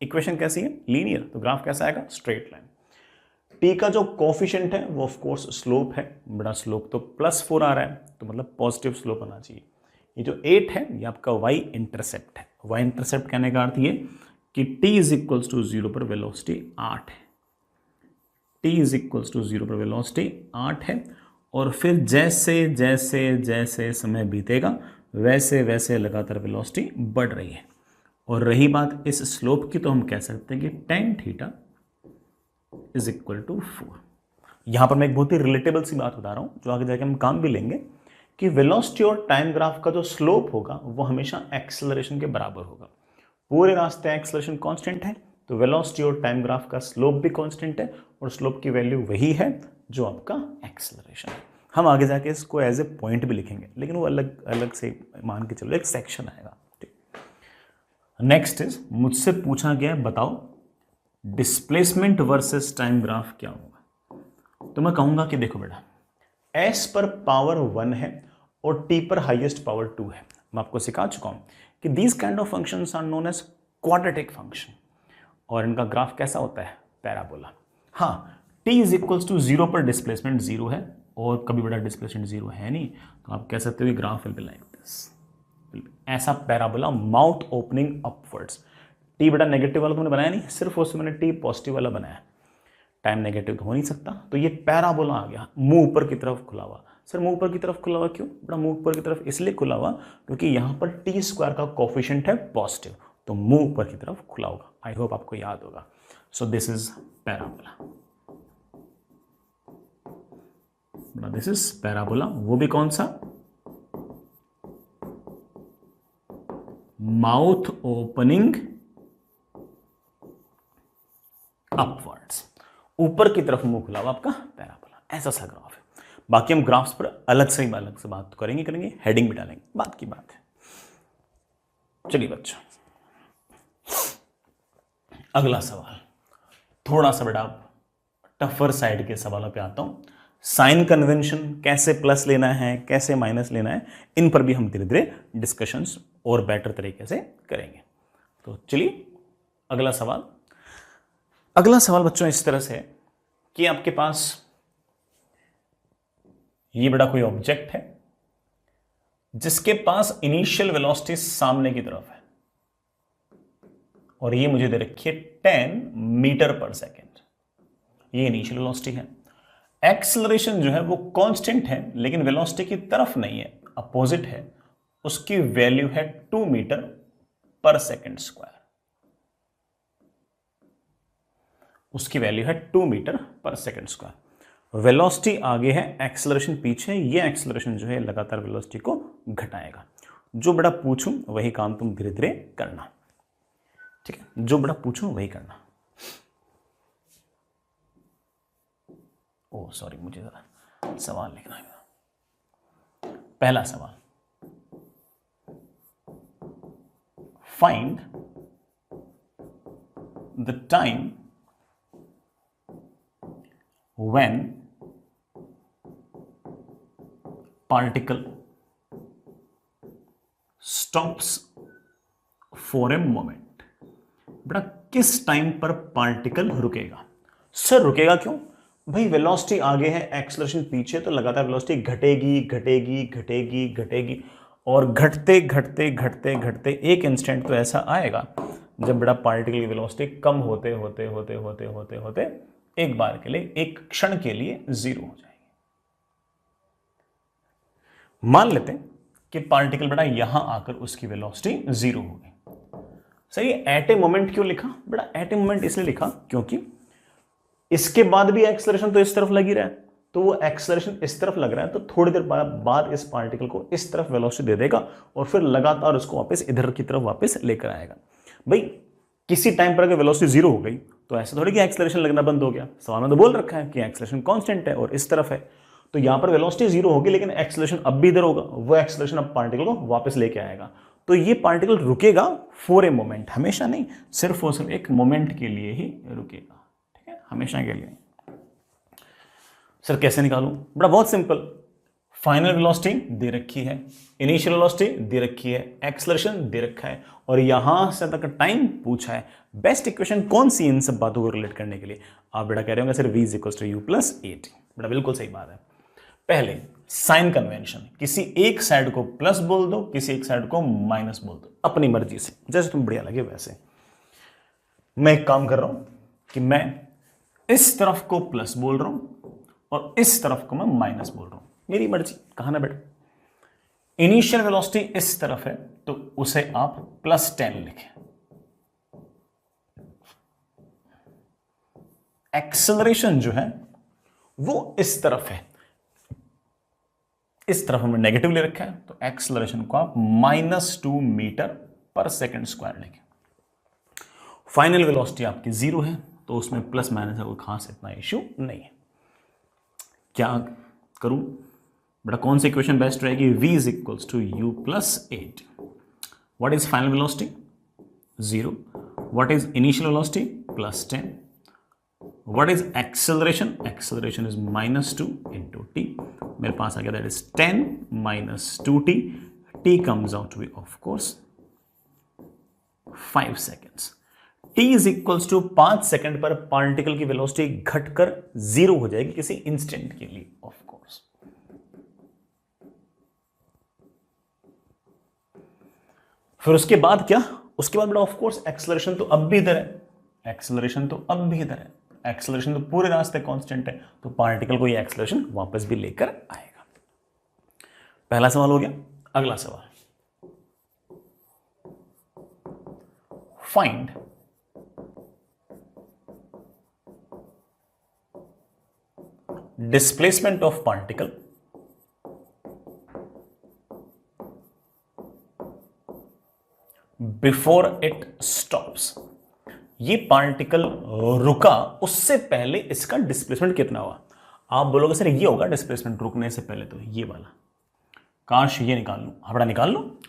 इक्वेशन कैसी है, लीनियर. तो ग्राफ कैसा आएगा, स्ट्रेट लाइन. t का जो कोफिशिएंट है वो ऑफ कोर्स स्लोप है. बड़ा स्लोप तो +4 आ रहा है तो मतलब पॉजिटिव स्लोप आना चाहिए. ये जो 8 है ये आपका y इंटरसेप्ट है. y इंटरसेप्ट कहने का अर्थ ये कि t इज इक्वल्स टू 0 पर वेलोसिटी 8 है. t इज इक्वल्स टू 0 पर वेलोसिटी 8 है. और फिर जैसे जैसे जैसे समय बीतेगा वैसे वैसे लगातार वेलोसिटी बढ़ रही है. और रही बात इस स्लोप की तो हम कह सकते हैं कि tan theta is equal to 4. यहां पर मैं एक बहुत ही रिलेटेबल सी बात बता रहा हूं जो आगे जाके हम काम भी लेंगे कि वेलोसिटी और टाइम ग्राफ का जो स्लोप होगा वो हमेशा एक्सेलरेशन के बराबर होगा. पूरे रास्ते एक्सेलरेशन कांस्टेंट है तो वेलोसिटी और टाइम ग्राफ का स्लोप भी कांस्टेंट है और स्लोप की वैल्यू वही है जो आपका एक्सेलरेशन है. हम आगे जाके इसको एज ए पॉइंट भी लिखेंगे लेकिन वो अलग अलग से मान के चलो, एक सेक्शन आएगा. नेक्स्ट इज, मुझसे पूछा गया है बताओ डिस्प्लेसमेंट वर्सेस टाइम ग्राफ क्या होगा. तो मैं कहूंगा कि देखो बेटा, s पर पावर 1 है और t पर हाईएस्ट पावर 2 है. मैं आपको सिखा चुका हूं कि these kind of functions are known as quadratic function और इनका ग्राफ कैसा होता है, पैराबोला. हाँ, t इज इक्वल्स टू 0 पर डिस्प्लेसमेंट 0 है और कभी बड़ा डिस्प्लेसमेंट 0 है नहीं, तो आप कह सकते हो कि graph will be like this. ऐसा parabola, mouth opening upwards. t बड़ा नेगेटिव वाला तुमने बनाया नहीं, सिर्फ उसमें मैंने t पॉजिटिव वाला बनाया. टाइम नेगेटिव तो हो नहीं सकता, तो ये पैराबोला आ गया, मुंह ऊपर की तरफ खुला हुआ. सर मुंह ऊपर की तरफ खुला हुआ क्यों, बड़ा मुंह ऊपर की तरफ इसलिए खुला हुआ क्योंकि यहां पर टी स्क्वायर का कोफिशिएंट है पॉजिटिव, तो मुंह ऊपर की तरफ खुला होगा. आई होप आपको याद होगा. So this is parabola. This is parabola. वो भी कौन सा, माउथ ओपनिंग अपवर्ड्स, ऊपर की तरफ मुंह खुला हुआ आपका पैराबोला. ऐसा सा ग्राफ है. बाकी हम ग्राफ्स पर अलग से बात करेंगे, हेडिंग भी डालेंगे, बात की बात है. चलिए बच्चों, अगला सवाल थोड़ा सा बेटा टफर साइड के सवालों पे आता हूं. साइन कन्वेंशन, कैसे प्लस लेना है कैसे माइनस लेना है, इन पर भी हम धीरे धीरे डिस्कशंस और बेटर तरीके से करेंगे. तो चलिए अगला सवाल बच्चों इस तरह से है कि आपके पास ये बड़ा कोई ऑब्जेक्ट है जिसके पास इनिशियल वेलोसिटी सामने की तरफ है और ये मुझे दे रखी है 10 मीटर पर सेकेंड. ये इनिशियल वेलोसिटी है. एक्सेलरेशन जो है वो कांस्टेंट है लेकिन वेलोसिटी की तरफ नहीं है, अपोजिट है. उसकी वैल्यू है 2 मीटर पर सेकेंड स्क्वायर. उसकी वैल्यू है 2 मीटर पर सेकेंड स्क्वायर. वेलोसिटी आगे है, एक्सेलरेशन पीछे. ये एक्सेलरेशन जो है लगातार वेलोसिटी को घटाएगा. जो बड़ा पूछूं वही काम तुम धीरे धीरे करना, ठीक है. जो बड़ा पूछूं वही करना. ओ सॉरी, मुझे जरा सवाल लिखना है. पहला सवाल, find the time when particle stops for a moment. बेटा किस टाइम पर पार्टिकल रुकेगा? सर रुकेगा क्यों? भाई वेलोसिटी आगे है, एक्सेलरेशन पीछे, तो लगातार वेलोसिटी घटेगी घटेगी घटेगी घटेगी और घटते घटते घटते घटते एक इंस्टेंट तो ऐसा आएगा जब बेटा पार्टिकल की वेलोसिटी कम होते होते होते होते होते होते एक बार के लिए, एक क्षण के लिए जीरो हो जाएगी। मान लेते हैं कि पार्टिकल बेटा यहां आकर उसकी वेलोसिटी जीरो हो गई। सही, एट ए मोमेंट क्यों लिखा बेटा? एट ए मोमेंट इसलिए लिखा क्योंकि इसके बाद भी एक्सेलरेशन तो इस तरफ लगी रहा है, तो वो एक्सेलरेशन इस तरफ लग रहा है, तो थोड़ी देर बाद इस पार्टिकल को इस तरफ वेलोसिटी दे देगा और फिर लगातार उसको वापस इधर की तरफ वापस लेकर आएगा। भाई किसी टाइम पर अगर वेलोसिटी जीरो हो गई तो ऐसा थोड़ी कि एक्सेलरेशन लगना बंद हो गया। सवाल में तो बोल रखा है कि एक्सेलरेशन कांस्टेंट है और इस तरफ है, तो यहां पर वेलोसिटी जीरो होगी लेकिन एक्सेलरेशन अब भी इधर होगा, वो एक्सेलरेशन अब पार्टिकल को वापस लेके आएगा। तो ये पार्टिकल रुकेगा फॉर ए मोमेंट, हमेशा नहीं, सिर्फ और सिर्फ एक मोमेंट के लिए ही रुकेगा। ठीक है, हमेशा के लिए। सर कैसे निकालूं? बड़ा बहुत सिंपल, फाइनल वेलोसिटी दे रखी है, इनिशियल वेलोसिटी दे रखी है, एक्सेलरेशन दे रखा है और यहां से तक टाइम पूछा है। बेस्ट इक्वेशन कौन सी इन सब बातों को रिलेट करने के लिए? आप बेटा कह रहे होंगे सर v = u + at। बेटा बिल्कुल सही बात है। पहले साइन कन्वेंशन, किसी एक साइड को प्लस बोल दो, किसी एक साइड को माइनस बोल दो, अपनी मर्जी से, जैसे तुम बढ़िया लगे वैसे। मैं एक काम कर रहा हूं कि मैं इस तरफ को प्लस बोल रहा हूं और इस तरफ को मैं माइनस बोल रहा हूं, मेरी मर्जी, कहा ना बेटा। इनिशियल वेलोसिटी इस तरफ है तो उसे आप +10 लिखें। एक्सेलरेशन जो है वो इस तरफ है, इस तरफ हमने नेगेटिव ले रखा है, तो एक्सेलरेशन को आप -2 मीटर/सेकंड² लेंगे। फाइनल वेलोसिटी आपकी जीरो है तो उसमें प्लस माइनस का कोई खास इतना इश्यू नहीं है। क्या करूं बेटा? कौन सी इक्वेशन बेस्ट रहेगी? v = u + 8। What is final velocity? 0। What is initial velocity? +10। What is acceleration? Acceleration is -2 × t। मेरे पास आ गया that is 10 - 2t। t comes out to be of course 5 seconds। t = 5 second पर particle की velocity घटकर 0 हो जाएगी किसी इंस्टेंट के लिए, ऑफ कोर्स। फिर उसके बाद क्या? उसके बाद बेटा ऑफ कोर्स एक्सेलरेशन तो अब भी इधर है, एक्सेलरेशन तो अब भी इधर है, एक्सेलरेशन तो पूरे रास्ते कांस्टेंट है, तो पार्टिकल को ये एक्सेलरेशन वापस भी लेकर आएगा। पहला सवाल हो गया। अगला सवाल, find displacement of particle before it stops. ये पार्टिकल रुका, उससे पहले इसका डिस्प्लेसमेंट कितना हुआ? आप बोलोगे सर ये होगा डिस्प्लेसमेंट रुकने से पहले, तो ये वाला, काश ये निकाल लूं। हाँ बेटा निकाल लो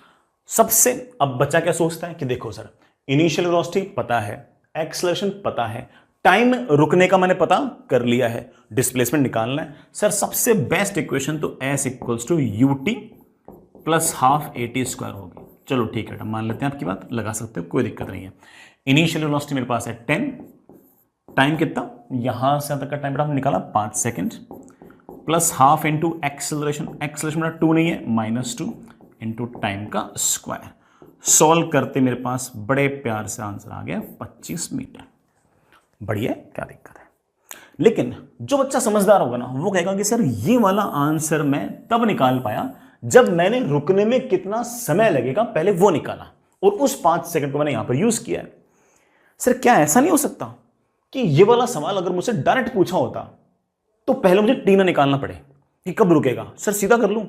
सबसे। अब बच्चा क्या सोचता है कि देखो सर इनिशियल वेलोसिटी पता है, एक्सेलरेशन पता है, टाइम रुकने का मैंने पता कर लिया है, डिस्प्लेसमेंट निकालना है। सर सबसे बेस्ट इक्वेशन तो s = ut + ½ at² होगी। चलो ठीक है, मान लेते हैं आपकी बात, लगा सकते हो, कोई दिक्कत नहीं है। इनिशियल वेलोसिटी मेरे पास है 10, टाइम कितना यहां से तक का टाइम हम निकाला 5 सेकंड, +½ × एक्सेलरेशन, एक्सेलरेशन मेरा 2 नहीं है, -2 × टाइम का स्क्वायर। सॉल्व करते मेरे पास बड़े प्यार से आंसर आ गया 25 मीटर। बढ़िया, क्या दिक्कत है? लेकिन जो बच्चा समझदार होगा ना वो कहेगा कि सर ये वाला आंसर मैं तब निकाल पाया जब मैंने रुकने में कितना समय लगेगा पहले वो निकाला और उस 5 सेकंड को मैंने यहां पर यूज किया है। सर क्या ऐसा नहीं हो सकता कि ये वाला सवाल अगर मुझसे डायरेक्ट पूछा होता तो पहले मुझे टी ना निकालना पड़े कि कब रुकेगा? सर सीधा कर लूं?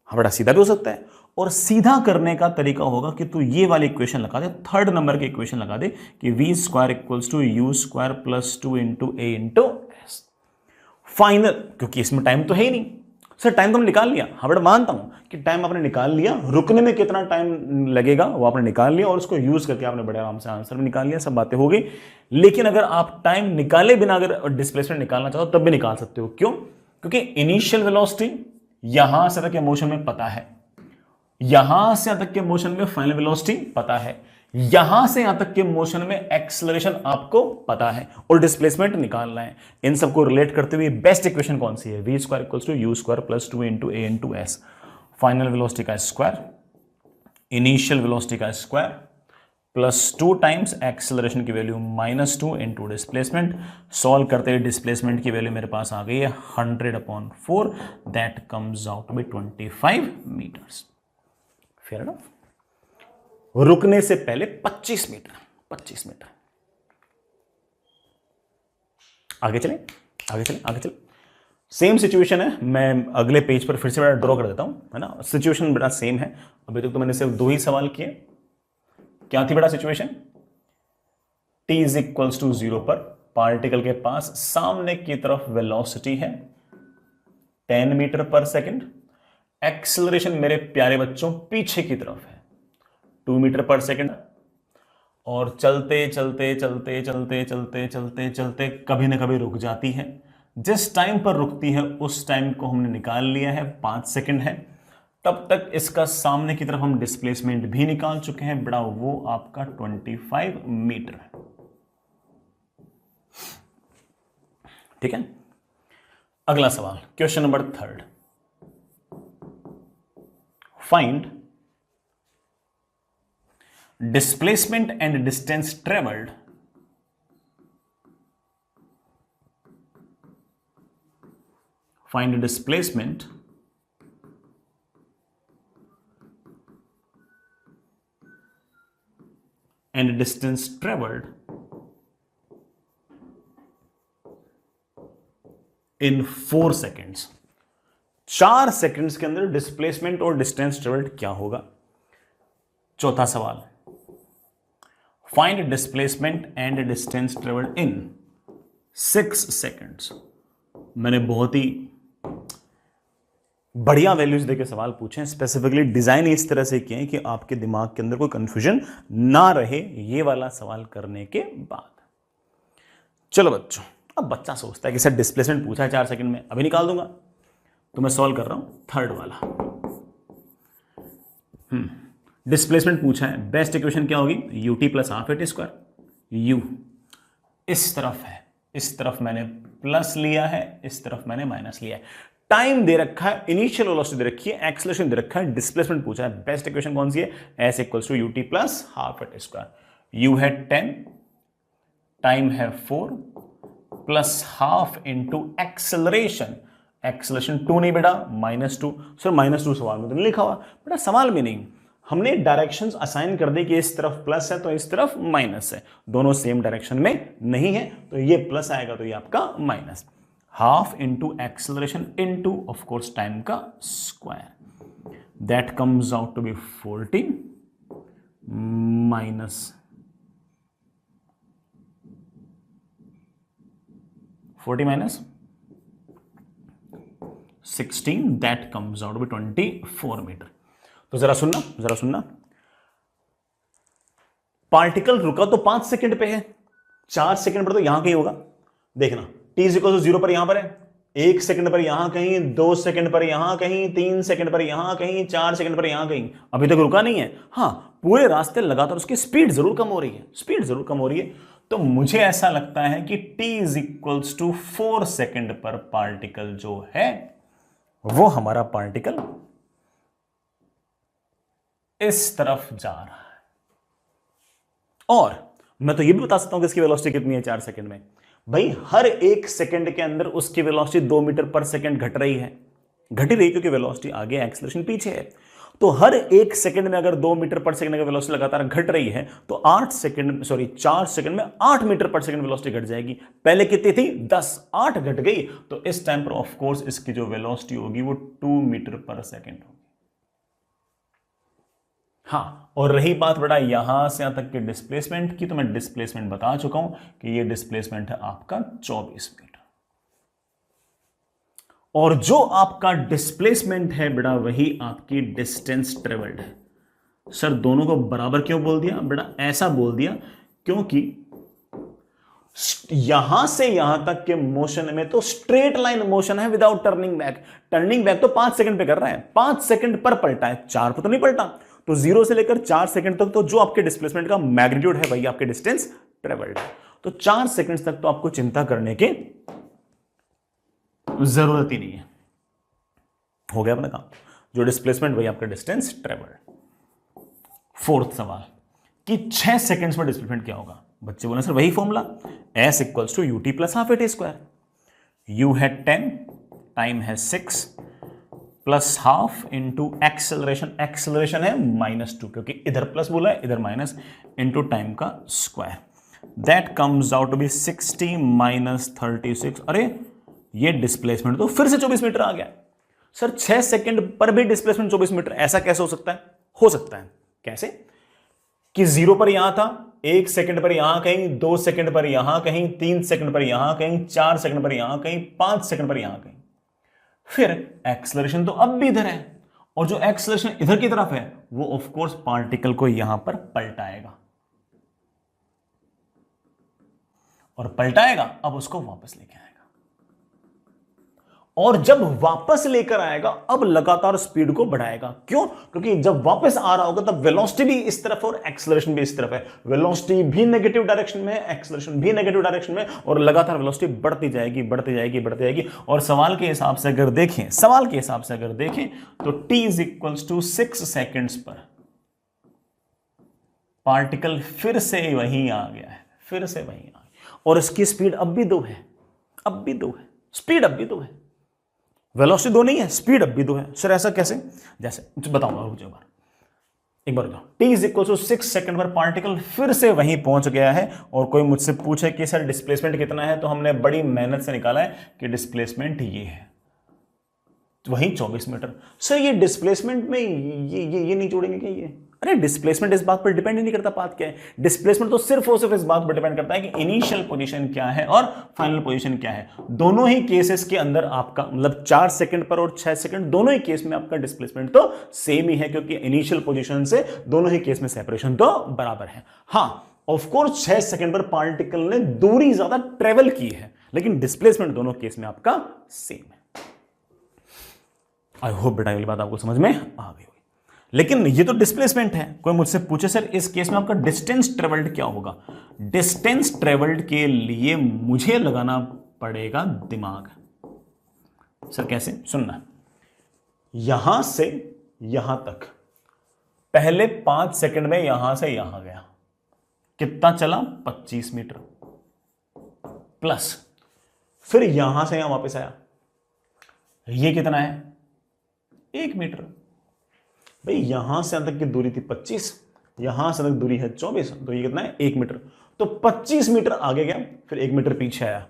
हाँ बेटा सीधा भी हो सकता है, और सीधा करने का तरीका होगा कि तू ये वाली इक्वेशन लगा दे, 3rd नंबर की इक्वेशन लगा दे कि v² = u² + 2 × a × s। Final, क्योंकि इसमें टाइम तो है ही नहीं। सर टाइम तो हमने निकाल लिया, हाँ बेटा मानता हूं कि टाइम आपने निकाल लिया, रुकने में कितना टाइम लगेगा वो आपने निकाल लिया और उसको यूज करके आपने बड़े आराम से आंसर भी निकाल लिया, सब बातें हो गई। लेकिन अगर आप टाइम निकाले बिना अगर डिस्प्लेसमेंट निकालना चाहो तब भी निकाल सकते हो। क्यों? क्योंकि इनिशियल वेलोसिटी यहां से तक के मोशन में पता है, यहां से तक के मोशन में फाइनल वेलोसिटी पता है, यहां से यहां तक के मोशन में एक्सेलरेशन आपको पता है और डिस्प्लेसमेंट निकालना है। इन सबको रिलेट करते हुए बेस्ट इक्वेशन कौन सी है? v square equals to u square plus 2 into a into s, final velocity का स्क्वायर, इनिशियल वेलोसिटी का स्क्वायर प्लस 2 टाइम्स एक्सेलरेशन की वैल्यू -2 इंटू डिस्प्लेसमेंट। सॉल्व करते हुए डिस्प्लेसमेंट की वैल्यू मेरे पास आ गई है 100/4, that comes out to be 25 metres. Fair enough. रुकने से पहले 25 मीटर। आगे चलें, आगे चलें। सेम सिचुएशन है, मैं अगले पेज पर फिर से बड़ा ड्रॉ कर देता हूं, है ना। सिचुएशन बड़ा सेम है। अभी तक तो मैंने सिर्फ 2 ही सवाल किए। क्या थी बड़ा situation? t is equals to 0 पर पार्टिकल के पास सामने की तरफ वेलोसिटी है 10 मीटर पर सेकेंड। एक्सेलरेशन मेरे प्यारे बच्चों पीछे की तरफ है 2 मीटर पर सेकेंड। और चलते चलते कभी ना कभी रुक जाती है। जिस टाइम पर रुकती है उस टाइम को हमने निकाल लिया है, 5 सेकेंड है। तब तक इसका सामने की तरफ हम डिस्प्लेसमेंट भी निकाल चुके हैं बड़ा, वो आपका 25 मीटर है। ठीक है, अगला सवाल, question number 3। Find displacement and distance traveled find displacement and distance traveled in 4 seconds। 4 seconds के अंदर डिस्प्लेसमेंट और डिस्टेंस ट्रेवल्ड क्या होगा? चौथा सवाल, find displacement and distance travelled in 6 seconds. मैंने बहुत ही बढ़िया वैल्यूज देके सवाल पूछे हैं, स्पेसिफिकली डिजाइन इस तरह से किए हैं कि आपके दिमाग के अंदर कोई कंफ्यूजन ना रहे ये वाला सवाल करने के बाद। चलो बच्चों, अब बच्चा सोचता है कि सर डिस्प्लेसमेंट पूछा है 4 सेकंड में, अभी निकाल दूंगा, तो मैं सॉल्व कर रहा हूं थर्ड वाला। डिस्प्लेसमेंट पूछा है, बेस्ट इक्वेशन क्या होगी? ut plus half at square. u इस तरफ है, इस तरफ मैंने प्लस लिया है, इस तरफ मैंने माइनस लिया है। टाइम दे रखा है, इनिशियल वेलोसिटी दे रखी है, एक्सेलरेशन दे रखा है, डिस्प्लेसमेंट पूछा है। बेस्ट इक्वेशन कौन सी है? s equals to ut plus half at square. u है 10, टाइम है 4 plus half into acceleration. Acceleration 2 नहीं बेटा, -2। सर -2 सवाल में तो नहीं लिखा हुआ बेटा, सवाल में नहीं, हमने डायरेक्शंस असाइन कर दी कि इस तरफ प्लस है तो इस तरफ माइनस है, दोनों सेम डायरेक्शन में नहीं है, तो ये प्लस आएगा तो ये आपका minus. Half into acceleration into of course time का square, that comes out to be 40 minus 16, that comes out to बी 24 मीटर। तो जरा सुनना, पार्टिकल रुका तो 5 सेकंड पे है, 4 सेकंड पर तो यहां कहीं होगा। देखना, t इज इक्वल टू 0 पर यहां पर है, 1 सेकंड पर यहां कहीं, 2 सेकंड पर यहां कहीं, 3 सेकंड पर यहां कहीं, 4 सेकंड पर यहां कहीं, अभी तक रुका नहीं है। हाँ, पूरे रास्ते लगातार उसकी स्पीड जरूर कम हो रही है, तो मुझे ऐसा लगता है कि t is equals to 4 second पर पार्टिकल जो है वो हमारा पार्टिकल इस तरफ जा रहा है। और मैं तो ये भी बता सकता हूं कि इसकी वेलोसिटी कितनी है 4 सेकंड में। भाई हर 1 सेकंड के अंदर उसकी वेलोसिटी 2 मीटर पर सेकंड घट रही है, क्योंकि वेलोसिटी आगे, एक्सेलरेशन पीछे है। तो हर 1 सेकंड में अगर 2 मीटर पर सेकंड की वेलोसिटी लगातार घट रही है तो 4 सेकंड में 8 मीटर पर सेकंड वेलोसिटी घट जाएगी। पहले कितनी थी? 10, 8 घट गई, तो इस टाइम पर ऑफ कोर्स इसकी जो वेलोसिटी होगी वो 2 मीटर पर सेकंड होगी। हाँ, और रही बात बेटा यहां से यहां तक के डिस्प्लेसमेंट की, तो मैं डिस्प्लेसमेंट बता चुका हूं कि ये डिस्प्लेसमेंट है आपका 24 मीटर। और जो आपका डिस्प्लेसमेंट है बेटा वही आपकी डिस्टेंस ट्रेवल्ड है। सर दोनों को बराबर क्यों बोल दिया बेटा? ऐसा बोल दिया क्योंकि यहां से यहां तक के मोशन में तो स्ट्रेट लाइन मोशन है without turning back. Turning back तो 5 सेकंड पे कर रहा है, 5 सेकंड पर पलटा है, 4 पर तो नहीं पलटा। तो 0 से लेकर 4 सेकंड तक तो जो आपके डिस्प्लेसमेंट का मैग्नीट्यूड है वही आपके डिस्टेंस ट्रेवल्ड है। तो 4 सेकंड तक तो आपको चिंता करने की जरूरत ही नहीं है। हो गया अपना काम, जो डिस्प्लेसमेंट वही आपका डिस्टेंस ट्रेवल्ड। फोर्थ सवाल कि 6 सेकंड्स में डिस्प्लेसमेंट क्या होगा। बच्चे बोले सर वही formula, S equals to u t plus half AT square. U है 10, टाइम है 6 plus half into acceleration, acceleration है -2 क्योंकि इधर प्लस बोला है इधर माइनस, इंटू टाइम का square. That comes out to be 60 minus 36। अरे ये डिस्प्लेसमेंट तो फिर से 24 मीटर आ गया। सर 6 सेकंड पर भी डिस्प्लेसमेंट 24 मीटर, ऐसा कैसे हो सकता है? हो सकता है कैसे कि 0 पर यहां था, 1 सेकंड पर यहां कहीं, 2 सेकंड पर यहां कहीं, 3 सेकंड पर यहां कहीं, 4 सेकंड पर यहां कहीं, 5 सेकंड पर यहां कहीं। फिर एक्सेलरेशन तो अब भी इधर है, और जो एक्सेलरेशन इधर की तरफ है वो ऑफ कोर्स पार्टिकल को यहां पर पलटाएगा, और पलटाएगा अब उसको वापस लेके आएगा, और जब वापस लेकर आएगा अब लगातार स्पीड को बढ़ाएगा। क्यों? क्योंकि जब वापस आ रहा होगा तब वेलोसिटी भी इस तरफ और एक्सेलरेशन भी इस तरफ है। वेलोसिटी भी नेगेटिव डायरेक्शन में है, एक्सेलरेशन भी नेगेटिव डायरेक्शन में, और लगातार वेलोसिटी बढ़ती जाएगी बढ़ती जाएगी बढ़ती जाएगी। और सवाल के हिसाब से अगर देखें तो t is equals to 6 seconds पर पार्टिकल फिर से वहीं आ गया है, फिर से वहीं आ गया, और इसकी स्पीड अब भी 2 है, स्पीड अब भी 2 है, वेलोसिटी 2 नहीं है, स्पीड अब भी 2 है। सर ऐसा कैसे? जैसे बताऊंगा, रुक जाओ एक बार t is equal to 6 second पर पार्टिकल फिर से वहीं पहुंच गया है, और कोई मुझसे पूछे कि सर डिस्प्लेसमेंट कितना है, तो हमने बड़ी मेहनत से निकाला है कि डिस्प्लेसमेंट ये है, वहीं 24 मीटर। सर ये डिस्प्लेसमेंट में ये नहीं जोड़ेंगे क्या ये? अरे डिस्प्लेसमेंट इस बात पर डिपेंड ही नहीं करता। बात क्या है, डिस्प्लेसमेंट तो सिर्फ और सिर्फ इस बात पर डिपेंड करता है कि इनिशियल पोजीशन क्या है और फाइनल पोजीशन क्या है। दोनों ही केसेस के अंदर आपका मतलब 4 सेकंड पर और 6 सेकंड दोनों ही केस में आपका डिस्प्लेसमेंट तो सेम ही है, क्योंकि इनिशियल पोजीशन से दोनों ही केस में सेपरेशन तो बराबर है। हाँ ऑफ कोर्स 6 सेकंड पर पार्टिकल ने दूरी ज्यादा ट्रेवल की है, लेकिन डिस्प्लेसमेंट दोनों केस में आपका सेम है। आई होप बेटा ये बात आपको समझ में आ गई। लेकिन ये तो डिस्प्लेसमेंट है। कोई मुझसे पूछे सर इस केस में आपका डिस्टेंस ट्रेवल्ड क्या होगा? डिस्टेंस ट्रेवल्ड के लिए मुझे लगाना पड़ेगा दिमाग। सर कैसे? सुनना, यहां से यहां तक पहले 5 सेकंड में यहां से यहां गया, कितना चला? 25 मीटर, प्लस फिर यहां से यहां वापस आया, ये कितना है? 1 मीटर। भाई यहां से तक की दूरी थी 25, यहां से तक दूरी है 24, तो ये कितना है? 1 मीटर। तो 25 मीटर आगे गया, फिर 1 मीटर पीछे आया।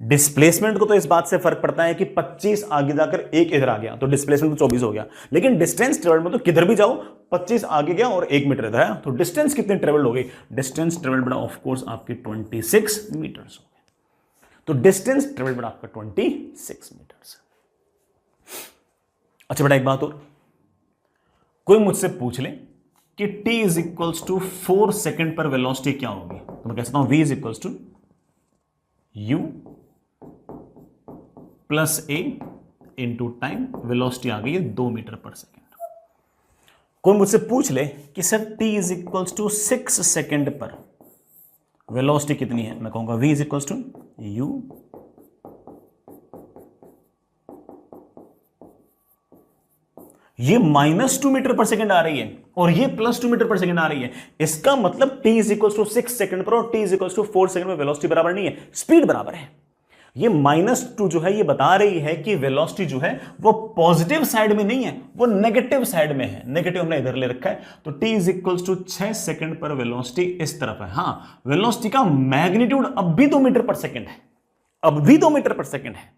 डिस्प्लेसमेंट को तो इस बात से फर्क पड़ता है कि 25 आगे जाकर 1 इधर आ गया तो डिस्प्लेसमेंट तो 24 हो गया, लेकिन डिस्टेंस ट्रेवल्ड में तो किधर भी जाओ 25 आगे गया और 1 मीटर इधर आया, तो डिस्टेंस कितनी ट्रेवल्ड हो गई? डिस्टेंस ट्रेवल्ड बड़ा ऑफ कोर्स आपकी 26 मीटर्स हो गए। तो डिस्टेंस ट्रेवल्ड बड़ा आपका 26 मीटर्स। अच्छा बेटा एक बात और, कोई मुझसे पूछ ले कि t is equals to 4 second पर वेलोसिटी क्या होगी, तो मैं कह सकता हूं v is equals to u plus a into time, velocity आ गई है 2 मीटर पर सेकंड। कोई मुझसे पूछ ले कि sir t is equals to 6 second पर वेलोसिटी कितनी है, मैं कहूंगा v is equals to u ये -2 मीटर पर सेकंड आ रही है और ये +2 मीटर पर सेकंड आ रही है। इसका मतलब t is equal to 6 second पर और t is equal to 4 second में वेलोसिटी बराबर नहीं है, स्पीड बराबर है। ये -2 जो है ये बता रही है कि वेलोसिटी जो है वो पॉजिटिव साइड में नहीं है, वो नेगेटिव साइड में है। नेगेटिव हमने इधर ले रखा है, तो t is equal to 6 second पर वेलोसिटी इस तरफ है। हाँ वेलोसिटी का मैग्नीट्यूड अब भी 2 मीटर पर सेकंड है, अब भी 2 मीटर पर सेकंड है,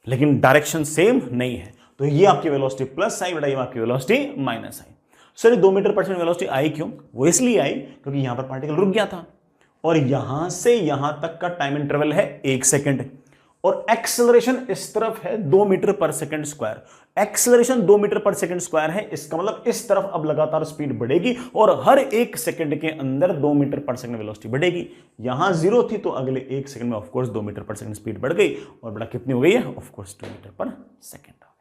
लेकिन डायरेक्शन सेम नहीं है। तो ये आपकी वेलोसिटी प्लस आई बेटा, ये आपकी वेलोसिटी माइनस आई। सर 2 मीटर पर सेकंड वेलोसिटी आई क्यों? वो इसलिए आई क्योंकि यहां पर पार्टिकल रुक गया था और यहां से यहां तक का टाइम इंटरवल है 1 सेकंड, और एक्सेलरेशन इस तरफ है 2 मीटर पर सेकंड स्क्वायर। एक्सेलरेशन 2 मीटर पर सेकंड स्क्वायर है, इसका मतलब इस तरफ अब लगातार स्पीड बढ़ेगी और हर 1 सेकंड के अंदर 2 मीटर पर सेकंड वेलोसिटी बढ़ेगी। यहां 0 थी तो अगले 1 सेकंड में ऑफकोर्स 2 मीटर पर सेकंड स्पीड बढ़ गई और बड़ा कितनी हो गई है? ऑफकोर्स 2 मीटर पर सेकंड हो गई।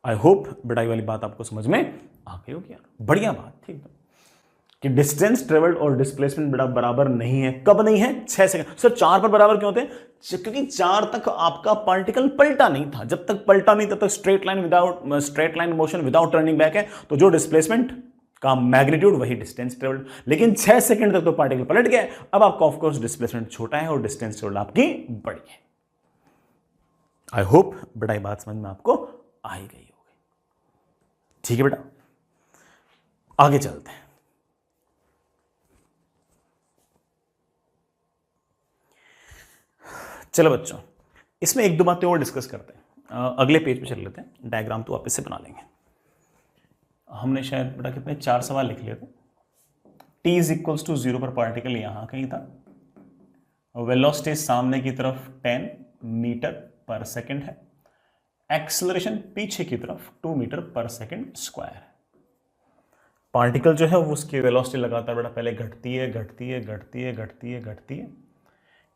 आई होप बेटा ये वाली बात आपको समझ में आ गई होगी यार, बढ़िया बात, ठीक है कि डिस्टेंस ट्रेवल्ड और डिस्प्लेसमेंट बेटा बराबर नहीं है। कब नहीं है? 6 सेकंड। सर 4 पर बराबर क्यों होते हैं? क्योंकि 4 तक आपका पार्टिकल पलटा नहीं था, जब तक पलटा नहीं तब तक straight line motion without turning back है, तो जो डिस्प्लेसमेंट का मैग्नीट्यूड वही डिस्टेंस ट्रेवल्ड। लेकिन 6 सेकंड तक तो पार्टिकल पलट गया, अब आपका ऑफकोर्स डिस्प्लेसमेंट छोटा है और डिस्टेंस ट्रेवल्ड आपकी बड़ी है। आई होप बेटा ये बात समझ में आपको आ ही गई होगी, ठीक है बेटा। आगे चलते हैं। चलो बच्चों, इसमें एक दो बातें और डिस्कस करते हैं। अगले पेज पे चल लेते हैं, डायग्राम तो वापस से बना लेंगे। हमने शायद बेटा कितने 4 सवाल लिख लिए थे। t इज इक्वल्स टू 0 पर पार्टिकल यहां कहीं था, वेलोसिटी सामने की तरफ 10 मीटर पर सेकंड है, एक्सेलरेशन पीछे की तरफ 2 मीटर पर सेकंड स्क्वायर है। पार्टिकल जो है वो उसकी वेलोसिटी लगातार बेटा पहले घटती है,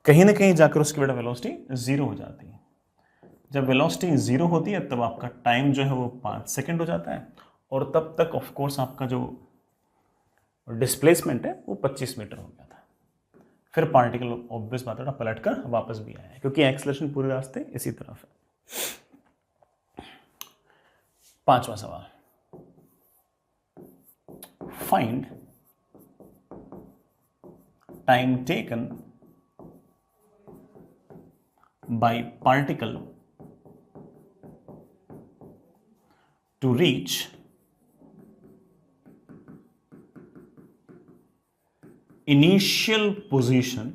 कहीं ना कहीं जाकर उसकी बेटा वेलोसिटी 0 हो जाती है। जब वेलोसिटी 0 होती है तब आपका टाइम जो है वो 5 सेकंड हो जाता है, और तब तक ऑफ कोर्स आपका जो डिस्प्लेसमेंट है वो 25 मीटर हो गया था। फिर पार्टिकल ऑब्वियस बात है पलट कर वापस भी आया है, क्योंकि एक्सेलरेशन पूरे रास्ते इसी तरफ है। 5वां सवाल, find time taken by particle to reach initial position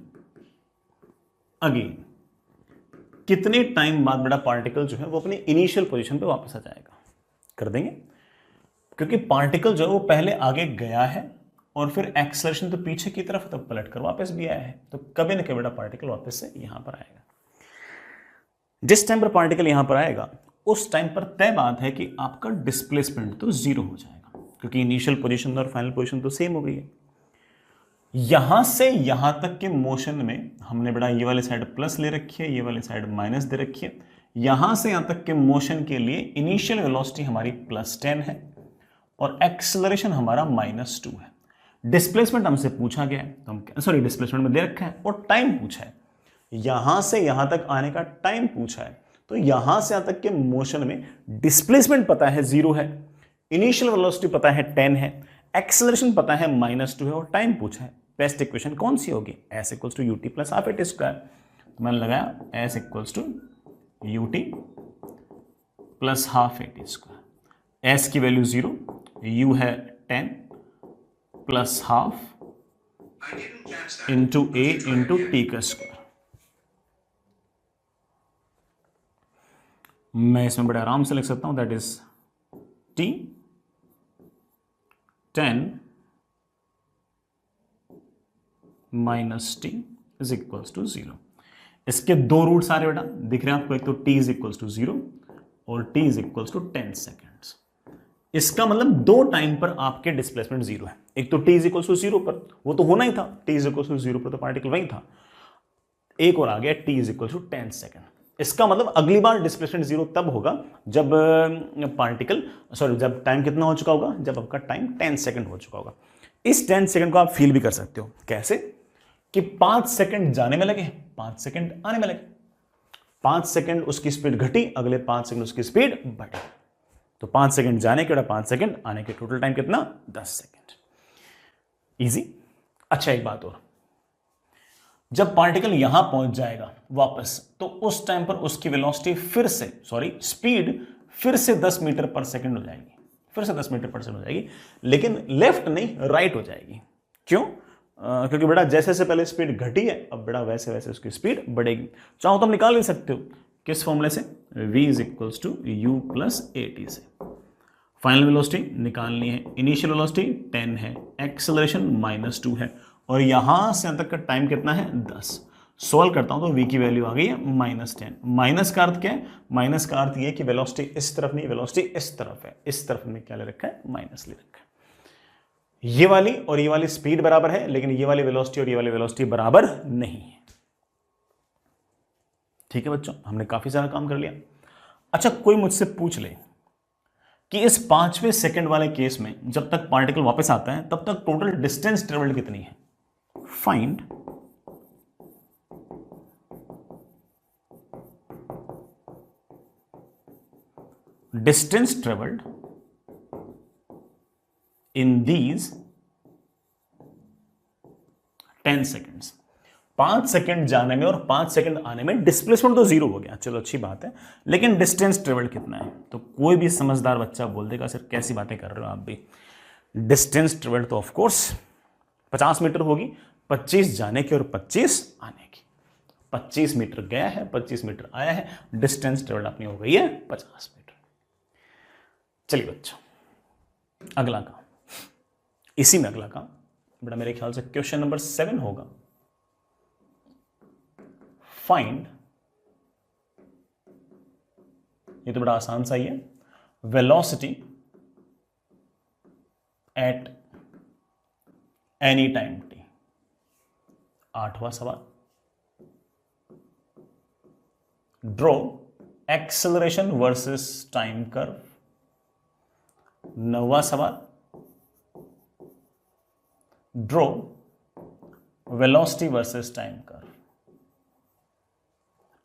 again। कितने टाइम बाद बेटा पार्टिकल जो है वो अपनी इनिशियल पोजीशन पे वापस आ जाएगा? कर देंगे, क्योंकि पार्टिकल जो है वो पहले आगे गया है और फिर एक्सेलरेशन तो पीछे की तरफ तब पलट कर वापस भी आया है, तो कभी ना कभी बेटा पार्टिकल वापस से यहां पर आएगा। जिस टाइम पर पार्टिकल यहां पर आएगा उस टाइम पर तय बात है कि आपका डिस्प्लेसमेंट तो 0 हो जाएगा, क्योंकि इनिशियल पोजीशन और फाइनल पोजीशन तो सेम हो गई है। यहां से यहां तक के मोशन में हमने बेटा ये वाली साइड प्लस ले रखी है, ये वाली साइड माइनस दे रखी है। यहां से यहां तक के मोशन के लिए इनिशियल वेलोसिटी हमारी +10 है और एक्सेलरेशन हमारा -2 है। डिस्प्लेसमेंट हमसे पूछा गया है, तो हम सॉरी डिस्प्लेसमेंट में दे रखा है, और टाइम पूछा है, यहां से यहां तक आने का टाइम पूछा है। तो यहां से यहां तक के मोशन में डिस्प्लेसमेंट पता है 0 है, इनिशियल वेलोसिटी पता है 10 है, एक्सेलरेशन पता है -2 है, और टाइम पूछा है। बेस्ट इक्वेशन कौन सी होगी? s equals to u t plus half a t square. तो मैंने लगाया s equals to u t plus half a t square. s की वैल्यू 0, u है 10 plus half into a into t का स्क्वायर। मैं इसमें बड़े आराम से लिख सकता हूं, that is t 10 minus t is equals to 0। इसके दो रूट्स आ रहे बेटा दिख रहे हैं आपको, एक तो t इज इक्वल्स टू 0 और t is equals to 10 seconds. इसका मतलब दो टाइम पर आपके डिस्प्लेसमेंट 0 है। एक तो t इज इक्वल्स टू 0 पर, वो तो होना ही था, t इज इक्वल्स टू 0 पर तो पार्टिकल वही था। एक और आ गया t is equals to 10 second. इसका मतलब अगली बार डिस्प्लेसमेंट 0 तब होगा जब पार्टिकल जब टाइम कितना हो चुका होगा, जब आपका टाइम 10 सेकेंड हो चुका होगा। इस 10 सेकेंड को आप फील भी कर सकते हो। कैसे? कि 5 सेकंड जाने में लगे, 5 सेकंड आने में लगे। 5 सेकंड उसकी स्पीड घटी, अगले 5 सेकंड उसकी स्पीड बढ़ी। तो 5 सेकंड जाने के बाद 5 सेकंड आने के, टोटल टाइम कितना? 10 सेकंड। इजी। अच्छा एक बात और, जब पार्टिकल यहां पहुंच जाएगा वापस, तो उस टाइम पर उसकी वेलोसिटी फिर से स्पीड फिर से 10 मीटर पर सेकंड हो जाएगी, फिर से 10 मीटर पर सेकंड हो जाएगी, लेकिन लेफ्ट नहीं राइट हो जाएगी। क्यों? क्योंकि बेटा जैसे जैसे पहले स्पीड घटी है, अब बेटा वैसे वैसे उसकी स्पीड बढ़ेगी। चाहो तो हम निकाल भी सकते हो, किस फॉर्मूले से? v is equals to u plus at से। फाइनल वेलोसिटी निकालनी है, इनिशियल वेलोसिटी 10 है, एक्सेलरेशन -2 है, और यहां से यहां तक का टाइम कितना है? 10। सॉल्व करता हूं तो v की वैल्यू आ गई है -10। माइनस का अर्थ क्या है? माइनस का अर्थ ये कि वेलोसिटी इस तरफ नहीं, वेलोसिटी इस तरफ है। इस तरफ में क्या ले रखा है? माइनस ले रखा है। ये वाली और ये वाली स्पीड बराबर है, लेकिन ये वाली वेलोसिटी और ये वाली वेलोसिटी बराबर नहीं है। ठीक है बच्चों, हमने काफी सारा काम कर लिया। अच्छा कोई मुझसे पूछ ले कि इस 5वें सेकंड वाले केस में जब तक पार्टिकल वापस आता है तब तक टोटल डिस्टेंस ट्रेवल्ड कितनी है। Find distance travelled in these 10 seconds. 5 second जाने में और 5 सेकंड आने में डिस्प्लेसमेंट तो जीरो हो गया, चलो अच्छी बात है, लेकिन डिस्टेंस ट्रेवल्ड कितना है। तो कोई भी समझदार बच्चा बोल देगा सर कैसी बातें कर रहे हो आप भी, डिस्टेंस ट्रेवल्ड तो ऑफकोर्स 50 मीटर होगी, 25 जाने की और 25 आने की। 25 मीटर गया है, 25 मीटर आया है, डिस्टेंस ट्रेवल्ड अपनी हो गई है 50 मीटर। चलिए बच्चों, अगला काम, इसी में अगला काम बेटा मेरे ख्याल से क्वेश्चन नंबर 7 होगा। फाइंड, ये तो बड़ा आसान सा ही है, velocity at any time T. 8वां सवाल, draw acceleration versus time curve. 9वां सवाल, draw velocity versus time curve.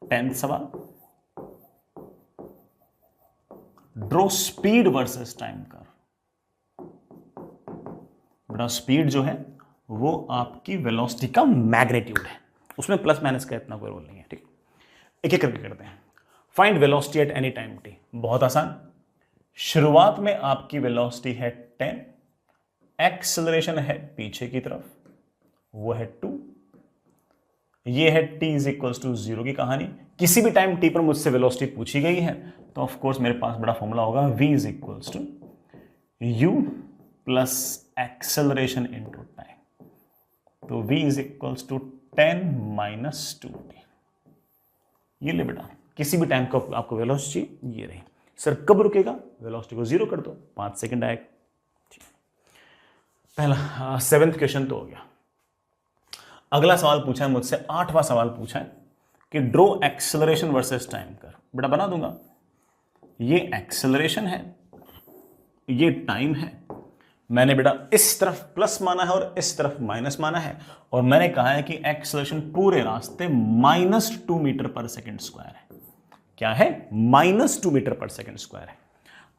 10th सवाल, draw speed versus time curve. बड़ा स्पीड जो है वो आपकी वेलोसिटी का मैग्नीट्यूड है, उसमें प्लस माइनस का इतना कोई रोल नहीं है, ठीक। एक एक करके करते हैं। Find velocity at any time T. बहुत आसान, शुरुआत में आपकी वेलोसिटी है 10, एक्सेलरेशन है पीछे की तरफ, वो है 2, ये है t इज इक्वल्स टू 0 की कहानी। किसी भी टाइम t पर मुझसे वेलोसिटी पूछी गई है तो ऑफ कोर्स मेरे पास बड़ा फॉर्मूला होगा v is equals to u plus acceleration into time. तो v is equals to 10 minus 2t। ये ले बेटा, किसी भी टाइम को आपको वेलोसिटी ये रही। सर कब रुकेगा? वेलोसिटी को 0 कर दो, 5 सेकंड आएगा। पहला 7th क्वेश्चन तो हो गया। अगला सवाल पूछा है मुझसे, 8वां सवाल पूछा है कि ड्रॉ एक्सेलरेशन वर्सेस टाइम कर। बेटा बना दूंगा, ये एक्सेलरेशन है, ये टाइम है। मैंने बेटा इस तरफ प्लस माना है और इस तरफ माइनस माना है, और मैंने कहा है कि एक्सेलरेशन पूरे रास्ते -2 मीटर पर सेकेंड स्क्वायर है। क्या है? -2 मीटर पर सेकेंड स्क्वायर है।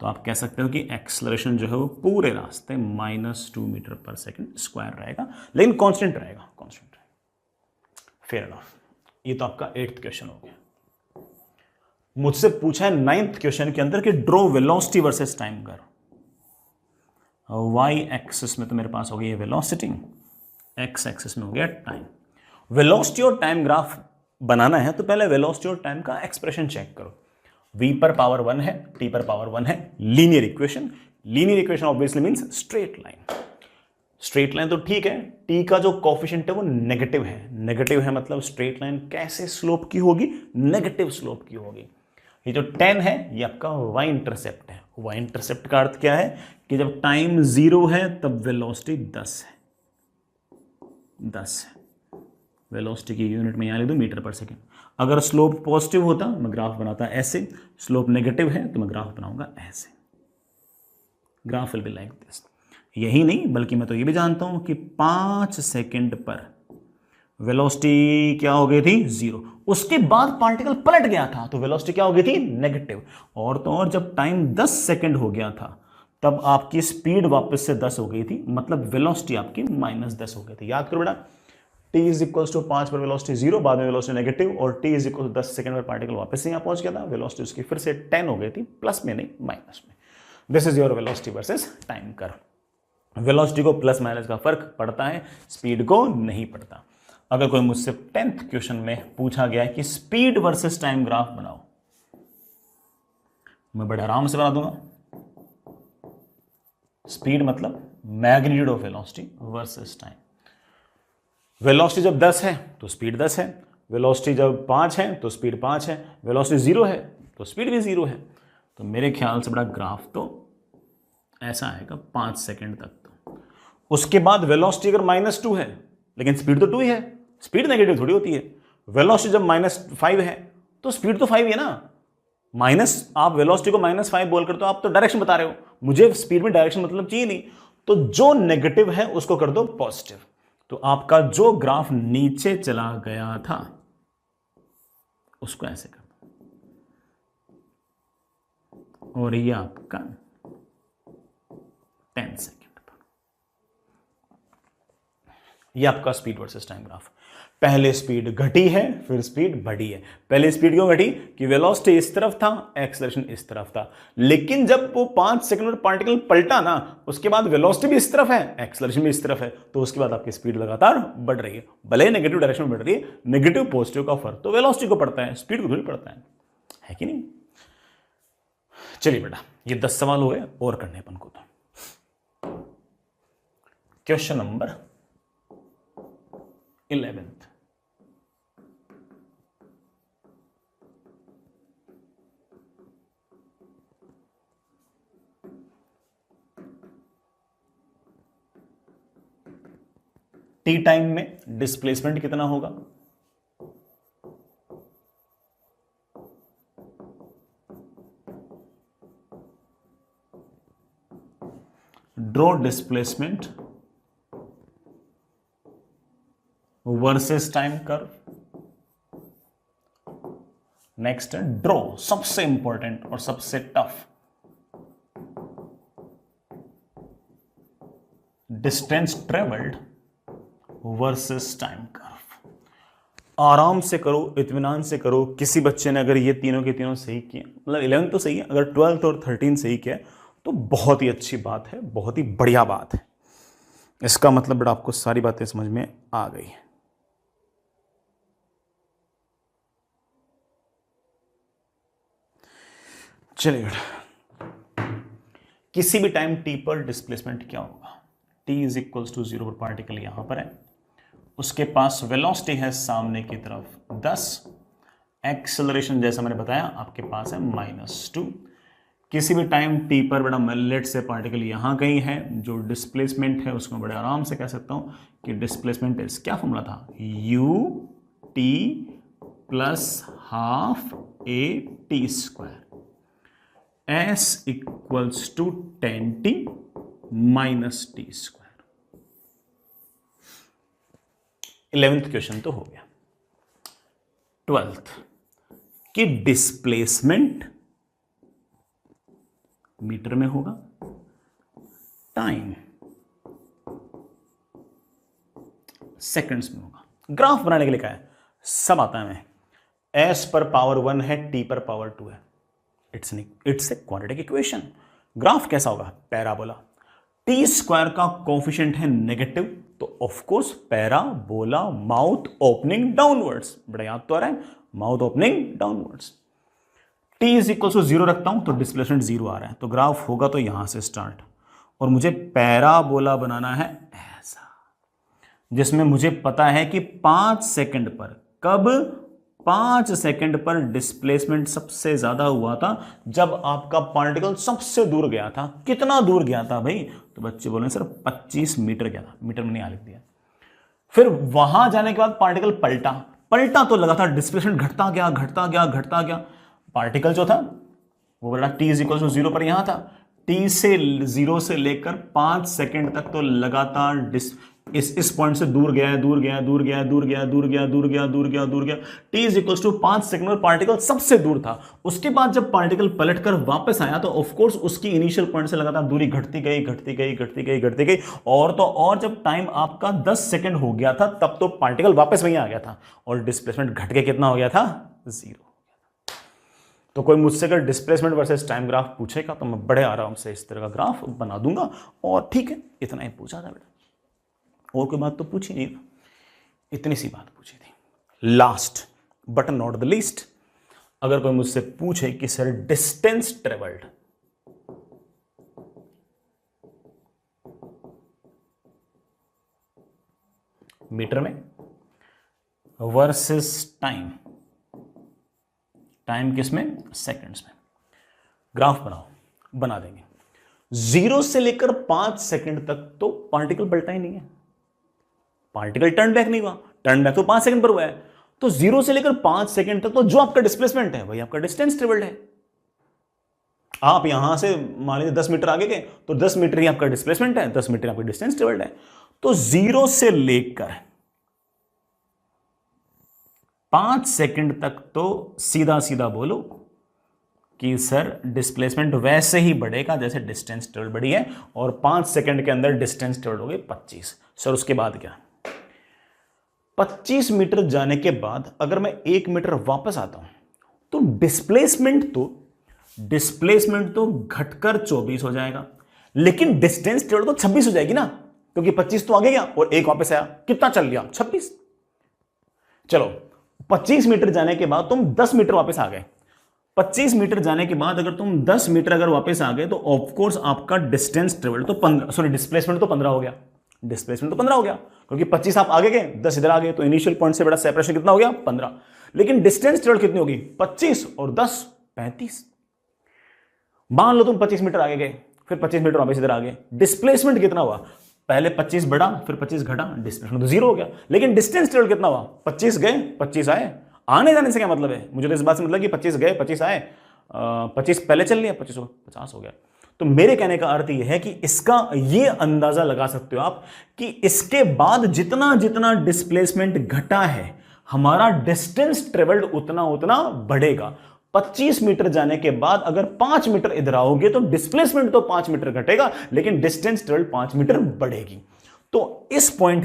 तो आप कह सकते हो कि एक्सेलरेशन जो है वो पूरे रास्ते -2 मीटर पर सेकेंड स्क्वायर रहेगा, लेकिन कांस्टेंट रहेगा, कांस्टेंट रहेगा। Fair enough. ये तो आपका 8th क्वेश्चन हो गया। मुझसे पूछा है 9th क्वेश्चन के अंदर कि ड्रॉ वेलोसिटी वर्सेस टाइम कर। y एक्सिस में तो मेरे पास हो गई है वेलोसिटी, x एक्सिस में हो गया टाइम। वेलोसिटी और टाइम ग्राफ बनाना है तो पहले वेलोसिटी और टाइम का एक्सप्रेशन चेक करो। v पर पावर 1 है, t पर पावर 1 है, linear equation. Linear equation obviously means straight line. Straight line तो ठीक है, t का जो कोफिशिएंट है वो नेगेटिव है। नेगेटिव है मतलब स्ट्रेट लाइन कैसे स्लोप की होगी? नेगेटिव स्लोप की होगी। ये जो 10 है ये आपका y इंटरसेप्ट है। y इंटरसेप्ट का अर्थ क्या है कि जब टाइम 0 है तब वेलोसिटी 10 है। 10 है वेलोसिटी की यूनिट में यहां लिख दो मीटर पर सेकेंड। अगर स्लोप पॉजिटिव होता मैं ग्राफ बनाता ऐसे, स्लोप नेगेटिव है तो मैं ग्राफ बनाऊंगा ऐसे। Graph will be like this. यही नहीं बल्कि मैं तो ये भी जानता हूं कि 5 सेकंड पर वेलोसिटी क्या हो गई थी? 0। उसके बाद पार्टिकल पलट गया था तो वेलोसिटी क्या हो गई थी? नेगेटिव। और तो और जब टाइम 10 सेकंड हो गया था तब आपकी स्पीड वापस से 10 हो गई थी, मतलब वेलोसिटी आपकी -10 हो गई थी। याद करो बेटा, t इज इक्वल्स टू 5 पर वेलोसिटी 0, बाद में वेलोसिटी नेगेटिव, और t is equal to 10 second पर पार्टिकल वापस से यहां पहुंच गया था, वेलोसिटी उसकी फिर से 10 हो गई थी, प्लस में नहीं माइनस में। This is your velocity versus time curve. Velocity को प्लस माइनस का फर्क पड़ता है, स्पीड को नहीं पड़ता। अगर कोई मुझसे 10th क्वेश्चन में पूछा गया है कि स्पीड वर्सेस टाइम ग्राफ बनाओ, मैं बड़े आराम से बना दूंगा। स्पीड मतलब magnitude of velocity versus time. Velocity जब 10 है तो स्पीड 10 है, वेलोसिटी जब 5 है तो स्पीड 5 है, वेलोसिटी 0 है तो स्पीड भी 0 है। तो मेरे ख्याल से बड़ा ग्राफ तो ऐसा आएगा 5 सेकंड तक। तो उसके बाद वेलोसिटी अगर -2 है लेकिन स्पीड तो 2 ही है, स्पीड नेगेटिव थोड़ी होती है। वेलोसिटी जब -5 है तो स्पीड तो 5 ही है ना, माइनस, आप वेलोसिटी को -5 बोल कर तो आप तो डायरेक्शन बता रहे हो, मुझे स्पीड में डायरेक्शन मतलब चाहिए नहीं, तो जो नेगेटिव है उसको कर दो पॉजिटिव। तो आपका जो ग्राफ नीचे चला गया था उसको ऐसे कर दो, और ये आपका 10 सेकेंड पर, ये आपका स्पीड वर्सेस टाइम ग्राफ। पहले स्पीड घटी है, फिर स्पीड बढ़ी है। पहले स्पीड क्यों घटी कि वेलोसिटी इस तरफ था, एक्सेलरेशन इस तरफ था, लेकिन जब वो 5 सेकंड में पार्टिकल पलटा ना, उसके बाद वेलोसिटी भी इस तरफ है, एक्सेलरेशन भी इस तरफ है, तो उसके बाद आपकी स्पीड लगातार बढ़ रही है। भले ही नेगेटिव डायरेक्शन में बढ़ रही है, नेगेटिव पॉजिटिव का फर्क तो वेलोसिटी को पड़ता है, स्पीड को थोड़ी पड़ता है कि नहीं। चलिए बेटा, ये 10 सवाल हो गए, और करने अपन को तो। Question number 11। टी टाइम में डिस्प्लेसमेंट कितना होगा? Draw displacement versus time curve. Next है ड्रॉ, सबसे इंपॉर्टेंट और सबसे tough, distance travelled versus time curve. आराम से करो, इत्मीनान से करो। किसी बच्चे ने अगर ये तीनों के तीनों सही किए, मतलब 11 तो सही है, अगर 12th और 13 सही किया तो बहुत ही अच्छी बात है, बहुत ही बढ़िया बात है। इसका मतलब बेटा आपको सारी बातें समझ में आ गई है। चलिए बेटा, किसी भी टाइम टी पर डिस्प्लेसमेंट क्या होगा? टी इज इक्वल्स टू 0 पर पार्टिकल यहां पर है, उसके पास वेलोसिटी है सामने की तरफ 10, एक्सेलरेशन जैसा मैंने बताया आपके पास है -2। किसी भी टाइम टी पर बेटा लेट से पार्टिकल यहां कहीं है, जो डिस्प्लेसमेंट है उसको बड़े आराम से कह सकता हूं कि डिस्प्लेसमेंट इज, क्या फॉर्मूला था, u t plus half a t square, s equals to 10t minus t square. 11th question तो हो गया। 12th कि डिस्प्लेसमेंट मीटर में होगा, टाइम सेकंड्स में होगा। ग्राफ बनाने के लिए क्या है, सब आता है हमें। s पर पावर 1 है, t पर पावर 2 है, it's a quadratic equation. Graph कैसा होगा, पैराबोला। टी स्क्वायर का कोफिशिएंट है नेगेटिव, तो of course parabola, mouth opening downwards. बड़ा याद तो आ रहा है, mouth opening downwards. T is equal to 0 रखता हूं तो डिस्प्लेसमेंट 0 आ रहा है, तो ग्राफ होगा तो यहां से स्टार्ट, और मुझे पैराबोला बनाना है ऐसा, जिसमें मुझे पता है कि 5 सेकंड पर, कब 5 सेकंड पर डिस्प्लेसमेंट सबसे ज्यादा हुआ था जब आपका पार्टिकल सबसे दूर गया था। कितना दूर गया था भाई, तो बच्चे बोले सर 25 मीटर गया था, मीटर में नहीं लिख दिया। फिर वहां जाने के बाद पार्टिकल पलटा तो लगातार डिस्प्लेसमेंट घटता गया। पार्टिकल जो था वो बड़ा टी इज इक्वल टू 0 पर यहां था, टी से 0 से लेकर 5 सेकंड तक तो लगातार इस पॉइंट से दूर गया, t is equal to 5 second में पार्टिकल सबसे दूर था। उसके बाद जब पार्टिकल पलटकर वापस आया तो ऑफ कोर्स उसकी इनिशियल पॉइंट से लगातार दूरी घटती गई, और तो और जब टाइम आपका 10 सेकंड हो गया था तब तो पार्टिकल वापस वहीं आ गया था, और डिस्प्लेसमेंट घट के कितना हो गया था, 0। तो कोई मुझसे अगर डिस्प्लेसमेंट वर्सेस टाइम ग्राफ पूछेगा तो मैं बड़े आराम से इस तरह का ग्राफ बना दूंगा, और ठीक है, इतना ही पूछा था बेटा, और कोई बात तो पूछी नहीं, इतनी सी बात पूछी थी। Last but not the least, अगर कोई मुझसे पूछे कि सर डिस्टेंस ट्रेवल्ड मीटर में वर्सेस टाइम किस में, सेकंड्स में, ग्राफ बनाओ, बना देंगे। 0 से लेकर 5 सेकंड तक तो पार्टिकल पलटा ही नहीं है, पार्टिकल टर्न बैक नहीं हुआ, टर्न बैक तो 5 सेकंड पर हुआ है, तो 0 से लेकर 5 सेकंड तक तो जो आपका डिस्प्लेसमेंट है वही आपका डिस्टेंस ट्रेवल्ड है। आप यहां से मान लीजिए 10 मीटर आगे गए तो 10 मीटर ही आपका डिस्प्लेसमेंट है, 10 मीटर आपका डिस्टेंस ट्रेवल्ड है। तो 0 से लेकर 5 सेकंड तक तो सीधा सीधा बोलो कि सर डिस्प्लेसमेंट वैसे ही बढ़ेगा जैसे डिस्टेंस ट्रेवल बढ़ी है, और 5 सेकंड के अंदर डिस्टेंस ट्रेवल हो गई 25। सर उसके बाद क्या? 25 मीटर जाने के बाद अगर मैं 1 मीटर वापस आता हूं तो डिस्प्लेसमेंट तो घटकर 24 हो जाएगा, लेकिन डिस्टेंस ट्रेवल तो 26 हो जाएगी ना, क्योंकि 25 तो आगे गया और 1 वापस आया, कितना चल गया? 26। चलो 25 मीटर जाने के बाद तुम 10 मीटर वापस आ गए। 25 मीटर जाने के बाद अगर तुम 10 मीटर अगर वापस आ गए तो ऑफकोर्स आपका डिस्टेंस ट्रेवल तो डिस्प्लेसमेंट तो 15 हो गया। डिस्प्लेसमेंट तो 15 हो गया क्योंकि 25 आप आगे गए, 10 इधर आ गए, तो इनिशियल पॉइंट से बड़ा सेपरेशन कितना हो गया? 15। लेकिन डिस्टेंस ट्रेवल कितनी होगी? 25 और 10 35। मान लो तुम 25 मीटर आगे गए, फिर 25 मीटर वापस इधर आ गए, डिस्प्लेसमेंट कितना हुआ? पहले 25 बढ़ा, फिर 25 घटा, डिस्प्लेसमेंट तो 0 हो गया। लेकिन डिस्टेंस ट्रेवल कितना हुआ? 25 गए 25 आए। आने जाने से क्या मतलब है? मुझे तो इस बात से मतलब कि 25 गए 25 आए, 25 पहले चल लिया, 25 50 हो गया। तो मेरे कहने का अर्थ यह है कि इसका ये अंदाजा लगा सकते हो आप कि इसके बाद जितना जितना डिस्प्लेसमेंट घटा है, हमारा डिस्टेंस ट्रेवल्ड उतना उतना बढ़ेगा। 25 मीटर जाने के बाद अगर 5 मीटर इधर आओगे तो डिस्प्लेसमेंट तो 5 मीटर घटेगा, लेकिन डिस्टेंस ट्रेवल्ड 5 मीटर बढ़ेगी। तो इस पॉइंट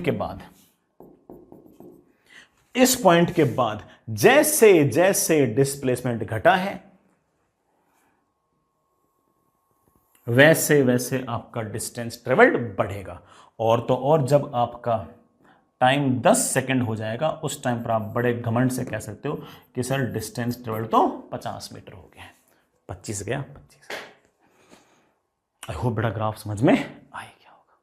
के बाद जैसे जैसे डिस्प्लेसमेंट घटा है वैसे वैसे आपका डिस्टेंस ट्रेवल्ड बढ़ेगा। और तो और जब आपका टाइम 10 सेकंड हो जाएगा उस टाइम पर आप बड़े घमंड से कह सकते हो कि सर डिस्टेंस ट्रेवल्ड तो 50 मीटर हो गया। 25 गया 25। आई होप बड़ा ग्राफ समझ में आ गया होगा।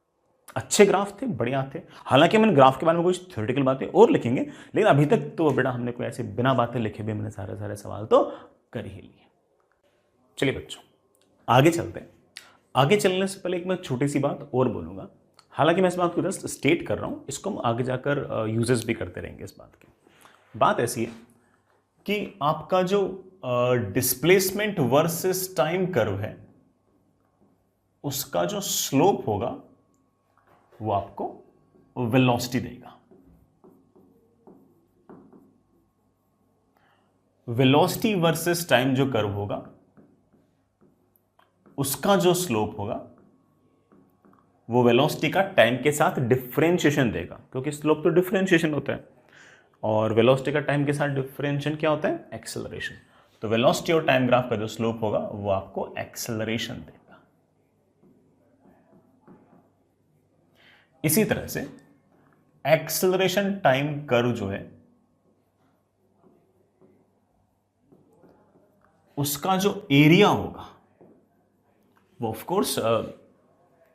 अच्छे ग्राफ थे, बढ़िया थे। हालांकि मैंने ग्राफ के बारे में कुछ थ्योरेटिकल बातें और लिखेंगे, लेकिन अभी तक तो बेटा हमने कोई ऐसे बिना बातें लिखे भी मैंने सारे सवाल तो कर ही लिए। चलिए बच्चों आगे चलते हैं। आगे चलने से पहले एक मैं छोटी सी बात और बोलूँगा, हालांकि मैं इस बात को जस्ट स्टेट कर रहा हूँ, इसको हम आगे जाकर यूजेस भी करते रहेंगे इस बात की। बात ऐसी है कि आपका जो डिस्प्लेसमेंट वर्सेस टाइम कर्व है उसका जो स्लोप होगा वो आपको वेलोसिटी देगा। वेलोसिटी वर्सेस टाइम जो कर्व होगा उसका जो स्लोप होगा वो वेलोसिटी का टाइम के साथ डिफरेंशिएशन देगा, क्योंकि स्लोप तो डिफरेंशिएशन होता है और वेलोसिटी का टाइम के साथ डिफरेंशिएशन क्या होता है? एक्सेलरेशन। तो वेलोसिटी और टाइम ग्राफ का जो स्लोप होगा वो आपको एक्सेलरेशन देगा। इसी तरह से एक्सेलरेशन टाइम कर्व जो है उसका जो एरिया होगा वो ऑफ कोर्स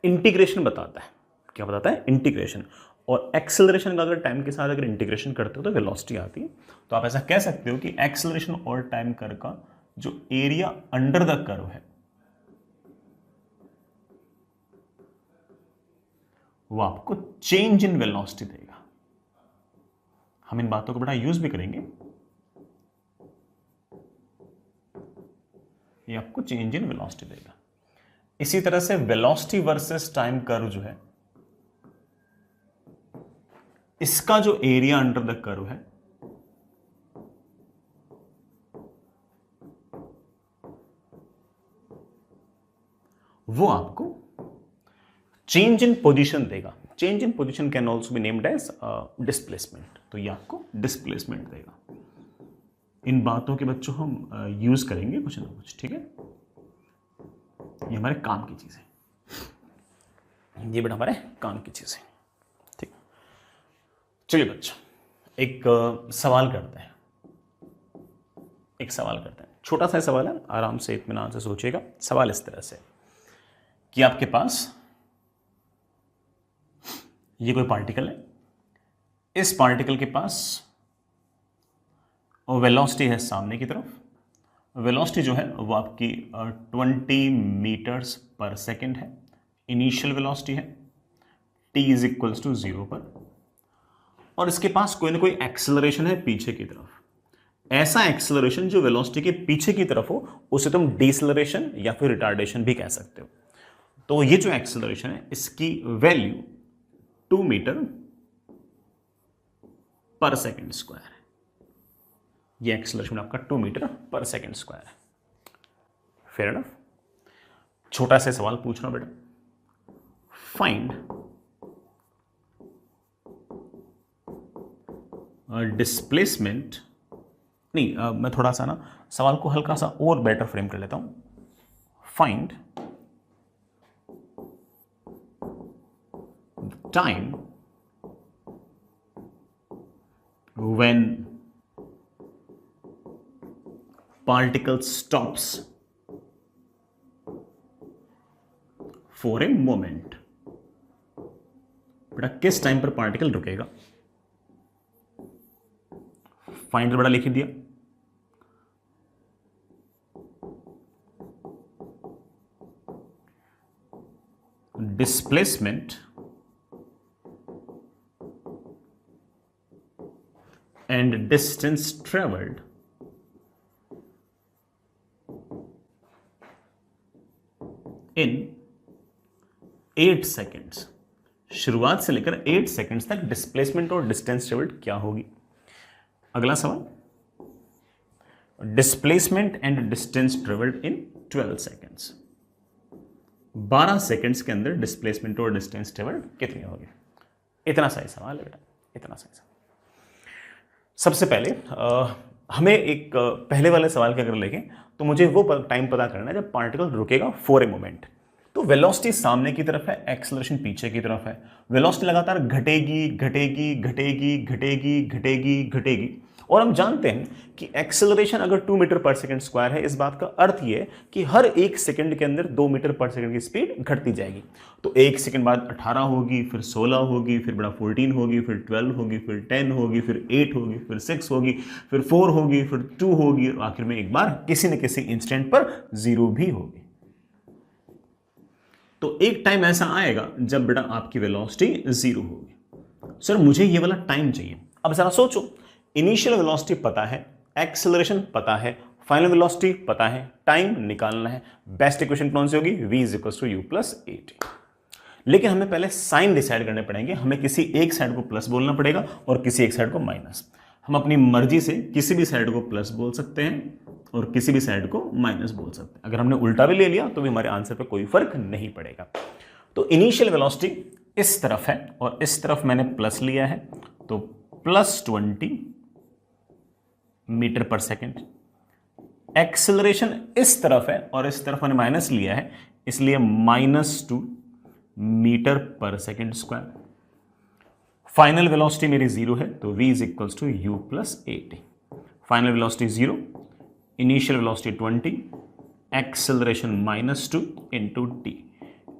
इंटीग्रेशन बताता है। क्या बताता है? इंटीग्रेशन। और एक्सेलरेशन का अगर टाइम के साथ अगर इंटीग्रेशन करते हो तो वेलोसिटी आती है। तो आप ऐसा कह सकते हो कि एक्सेलरेशन और टाइम कर्व का जो एरिया अंडर द कर्व है वो आपको चेंज इन वेलोसिटी देगा। हम इन बातों को बड़ा यूज भी करेंगे। ये आपको चेंज इन वेलोसिटी देगा। इसी तरह से वेलोसिटी वर्सेस टाइम कर्व जो है इसका जो एरिया अंडर द कर्व है वो आपको चेंज इन पोजीशन देगा। Change in position can also be named as displacement. तो ये आपको डिस्प्लेसमेंट देगा। इन बातों के बच्चों हम यूज करेंगे कुछ ना कुछ, ठीक है? ये हमारे काम की चीज है, ये बेटा हमारे काम की चीज है, ठीक। चलिए बच्चों एक सवाल करते हैं। छोटा सा सवाल है, आराम से इत्मीनान से सोचिएगा। सवाल इस तरह से कि आपके पास ये कोई पार्टिकल है, इस पार्टिकल के पास वेलोसिटी है सामने की तरफ। वेलोसिटी जो है वो आपकी 20 मीटर्स पर सेकेंड है। इनिशियल वेलोसिटी है t इज इक्वल्स टू 0 पर, और इसके पास कोई ना कोई एक्सेलरेशन है पीछे की तरफ। ऐसा एक्सेलरेशन जो वेलोसिटी के पीछे की तरफ हो उसे तुम डिसेलरेशन या फिर रिटार्डेशन भी कह सकते हो। तो ये जो एक्सेलरेशन है इसकी वैल्यू 2 मीटर पर सेकेंड स्क्वायर है। ये एक्सेलरेशन आपका 2 मीटर पर सेकेंड स्क्वायर है। Fair enough. छोटा सा सवाल पूछ रहा हूं बेटा, फाइंड डिस्प्लेसमेंट, नहीं मैं थोड़ा सा ना सवाल को हल्का सा और बेटर फ्रेम कर लेता हूं। Find time when particle stops for a moment. बेटा किस टाइम पर पार्टिकल रुकेगा? फाइंड बड़ा लिख दिया। Displacement and distance travelled in 8 seconds. शुरुआत से लेकर 8 सेकेंड्स तक डिस्प्लेसमेंट और डिस्टेंस ट्रेवल्ड क्या होगी? अगला सवाल, displacement and distance travelled in 12 seconds. 12 seconds के अंदर डिस्प्लेसमेंट और डिस्टेंस ट्रेवल्ड कितनी होगी? इतना सही सवाल है बेटा, इतना सही सवाल। सबसे पहले हमें एक पहले वाले सवाल के अगर लेंगे तो मुझे वो टाइम पता करना है जब पार्टिकल रुकेगा फॉर ए मोमेंट। तो वेलोसिटी सामने की तरफ है, एक्सेलरेशन पीछे की तरफ है। वेलोसिटी लगातार घटेगी घटेगी घटेगी घटेगी घटेगी घटेगी, और हम जानते हैं कि एक्सेलरेशन अगर 2 मीटर पर सेकंड स्क्वायर है, इस बात का अर्थ ये है कि हर 1 सेकंड के अंदर 2 मीटर पर सेकंड की स्पीड घटती जाएगी। तो 1 सेकंड बाद 18 होगी, फिर 16 होगी, फिर बड़ा 14 होगी, फिर 12 होगी, फिर 10 होगी, फिर 8 होगी, फिर 6 होगी, फिर 4 होगी, फिर 2 होगी, और आखिर में एक बार किसी न किसी इंस्टेंट पर 0 भी होगी। तो एक टाइम ऐसा आएगा जब बेटा आपकी वेलोसिटी 0 होगी। सर मुझे ये वाला टाइम चाहिए। अब जरा सोचो, इनिशियल वेलोसिटी पता है, एक्सेलरेशन पता है, फाइनल वेलोसिटी पता है, टाइम निकालना है। बेस्ट इक्वेशन कौन सी होगी? v = u + at। लेकिन हमें पहले साइन डिसाइड करने पड़ेंगे। हमें किसी एक साइड को प्लस बोलना पड़ेगा और किसी एक साइड को माइनस। हम अपनी मर्जी से किसी भी साइड को प्लस बोल सकते हैं और किसी भी साइड को माइनस बोल सकते हैं। अगर हमने उल्टा भी ले लिया तो भी हमारे आंसर पे कोई फर्क नहीं पड़ेगा। तो इनिशियल वेलोसिटी इस तरफ है और इस तरफ मैंने प्लस लिया है, तो +20 मीटर पर सेकेंड। एक्सेलरेशन इस तरफ है और इस तरफ मैंने माइनस लिया है, इसलिए -2 मीटर पर सेकेंड स्क्वायर। फाइनल वेलोसिटी मेरी 0 है, तो v = u + at। Final velocity 0, initial velocity 20, acceleration -2 into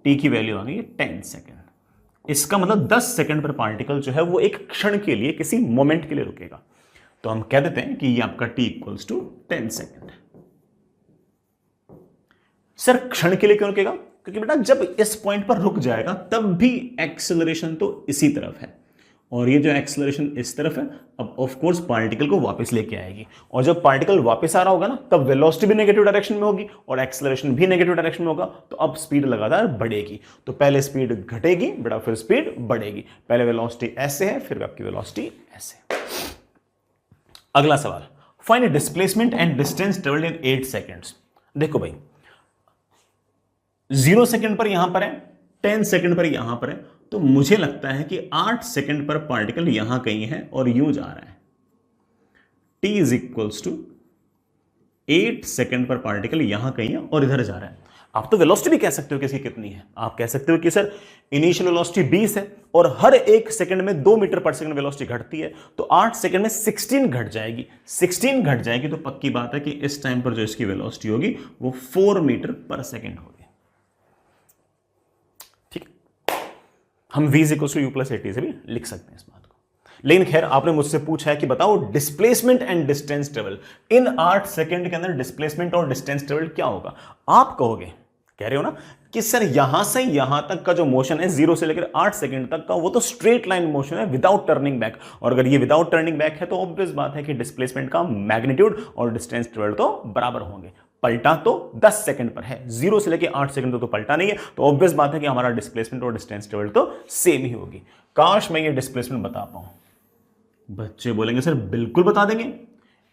t की वैल्यू आ गई है 10 सेकेंड। इसका मतलब 10 सेकेंड पर पार्टिकल जो है वो एक क्षण के लिए, किसी मोमेंट के लिए रुकेगा। तो हम कह देते हैं कि ये आपका t = 10 सेकेंड। सर क्षण के लिए क्यों रुकेगा? क्योंकि बेटा जब इस पॉइंट पर रुक जाएगा तब भी एक्सेलरेशन तो इसी तरफ है, और ये जो एक्सेलरेशन इस तरफ है, अब ऑफ कोर्स पार्टिकल को वापस लेके आएगी। और जब पार्टिकल वापस आ रहा होगा ना, तब वेलोसिटी भी नेगेटिव डायरेक्शन में होगी और एक्सेलरेशन भी नेगेटिव डायरेक्शन में होगा। तो अब स्पीड लगातार बढ़ेगी। तो पहले स्पीड घटेगी बेटा, फिर स्पीड बढ़ेगी। पहले वेलोसिटी ऐसे है, फिर आपकी वेलोसिटी ऐसे। अगला सवाल, find displacement and distance travelled in 8 seconds. देखो भाई 0 सेकेंड पर यहां पर है, 10 सेकेंड पर यहां पर है, तो मुझे लगता है कि 8 सेकेंड पर पार्टिकल यहां कहीं है और यूं जा रहा है। t = 8 सेकेंड पर पार्टिकल यहां कहीं है और इधर जा रहा है। आप तो वेलोसिटी भी कह सकते हो कि इसकी कितनी है। आप कह सकते हो कि सर इनिशियल वेलोसिटी 20 है और हर 1 सेकंड में 2 मीटर पर सेकंड वेलोसिटी घटती है, तो 8 सेकंड में 16 घट जाएगी। 16 घट जाएगी तो पक्की बात है कि इस टाइम पर जो इसकी वेलोसिटी होगी वो 4 मीटर पर सेकंड होगी। ठीक है, हम v = u + at से भी लिख सकते हैं इस बात को। लेकिन खैर आपने मुझसे पूछा है कि बताओ displacement and distance travel in 8 second के अंदर डिस्प्लेसमेंट और डिस्टेंस ट्रेवल क्या होगा। आप कहोगे कह रहे हो ना कि सर यहां से यहां तक का जो मोशन है 0 से लेकर 8 सेकंड तक का, वो तो स्ट्रेट लाइन मोशन है विदाउट टर्निंग बैक। और अगर ये विदाउट टर्निंग बैक है तो ऑब्वियस बात है कि डिस्प्लेसमेंट का मैग्नीट्यूड और डिस्टेंस ट्रेवल्ड तो बराबर होंगे। पलटा तो 10 सेकंड पर है, 0 से लेकर 8 सेकंड तो पलटा नहीं है, तो ऑब्वियस बात है कि हमारा डिस्प्लेसमेंट और डिस्टेंस ट्रेवल्ड तो सेम ही होगी। काश मैं ये डिस्प्लेसमेंट बता पाऊं। बच्चे बोलेंगे सर बिल्कुल बता देंगे।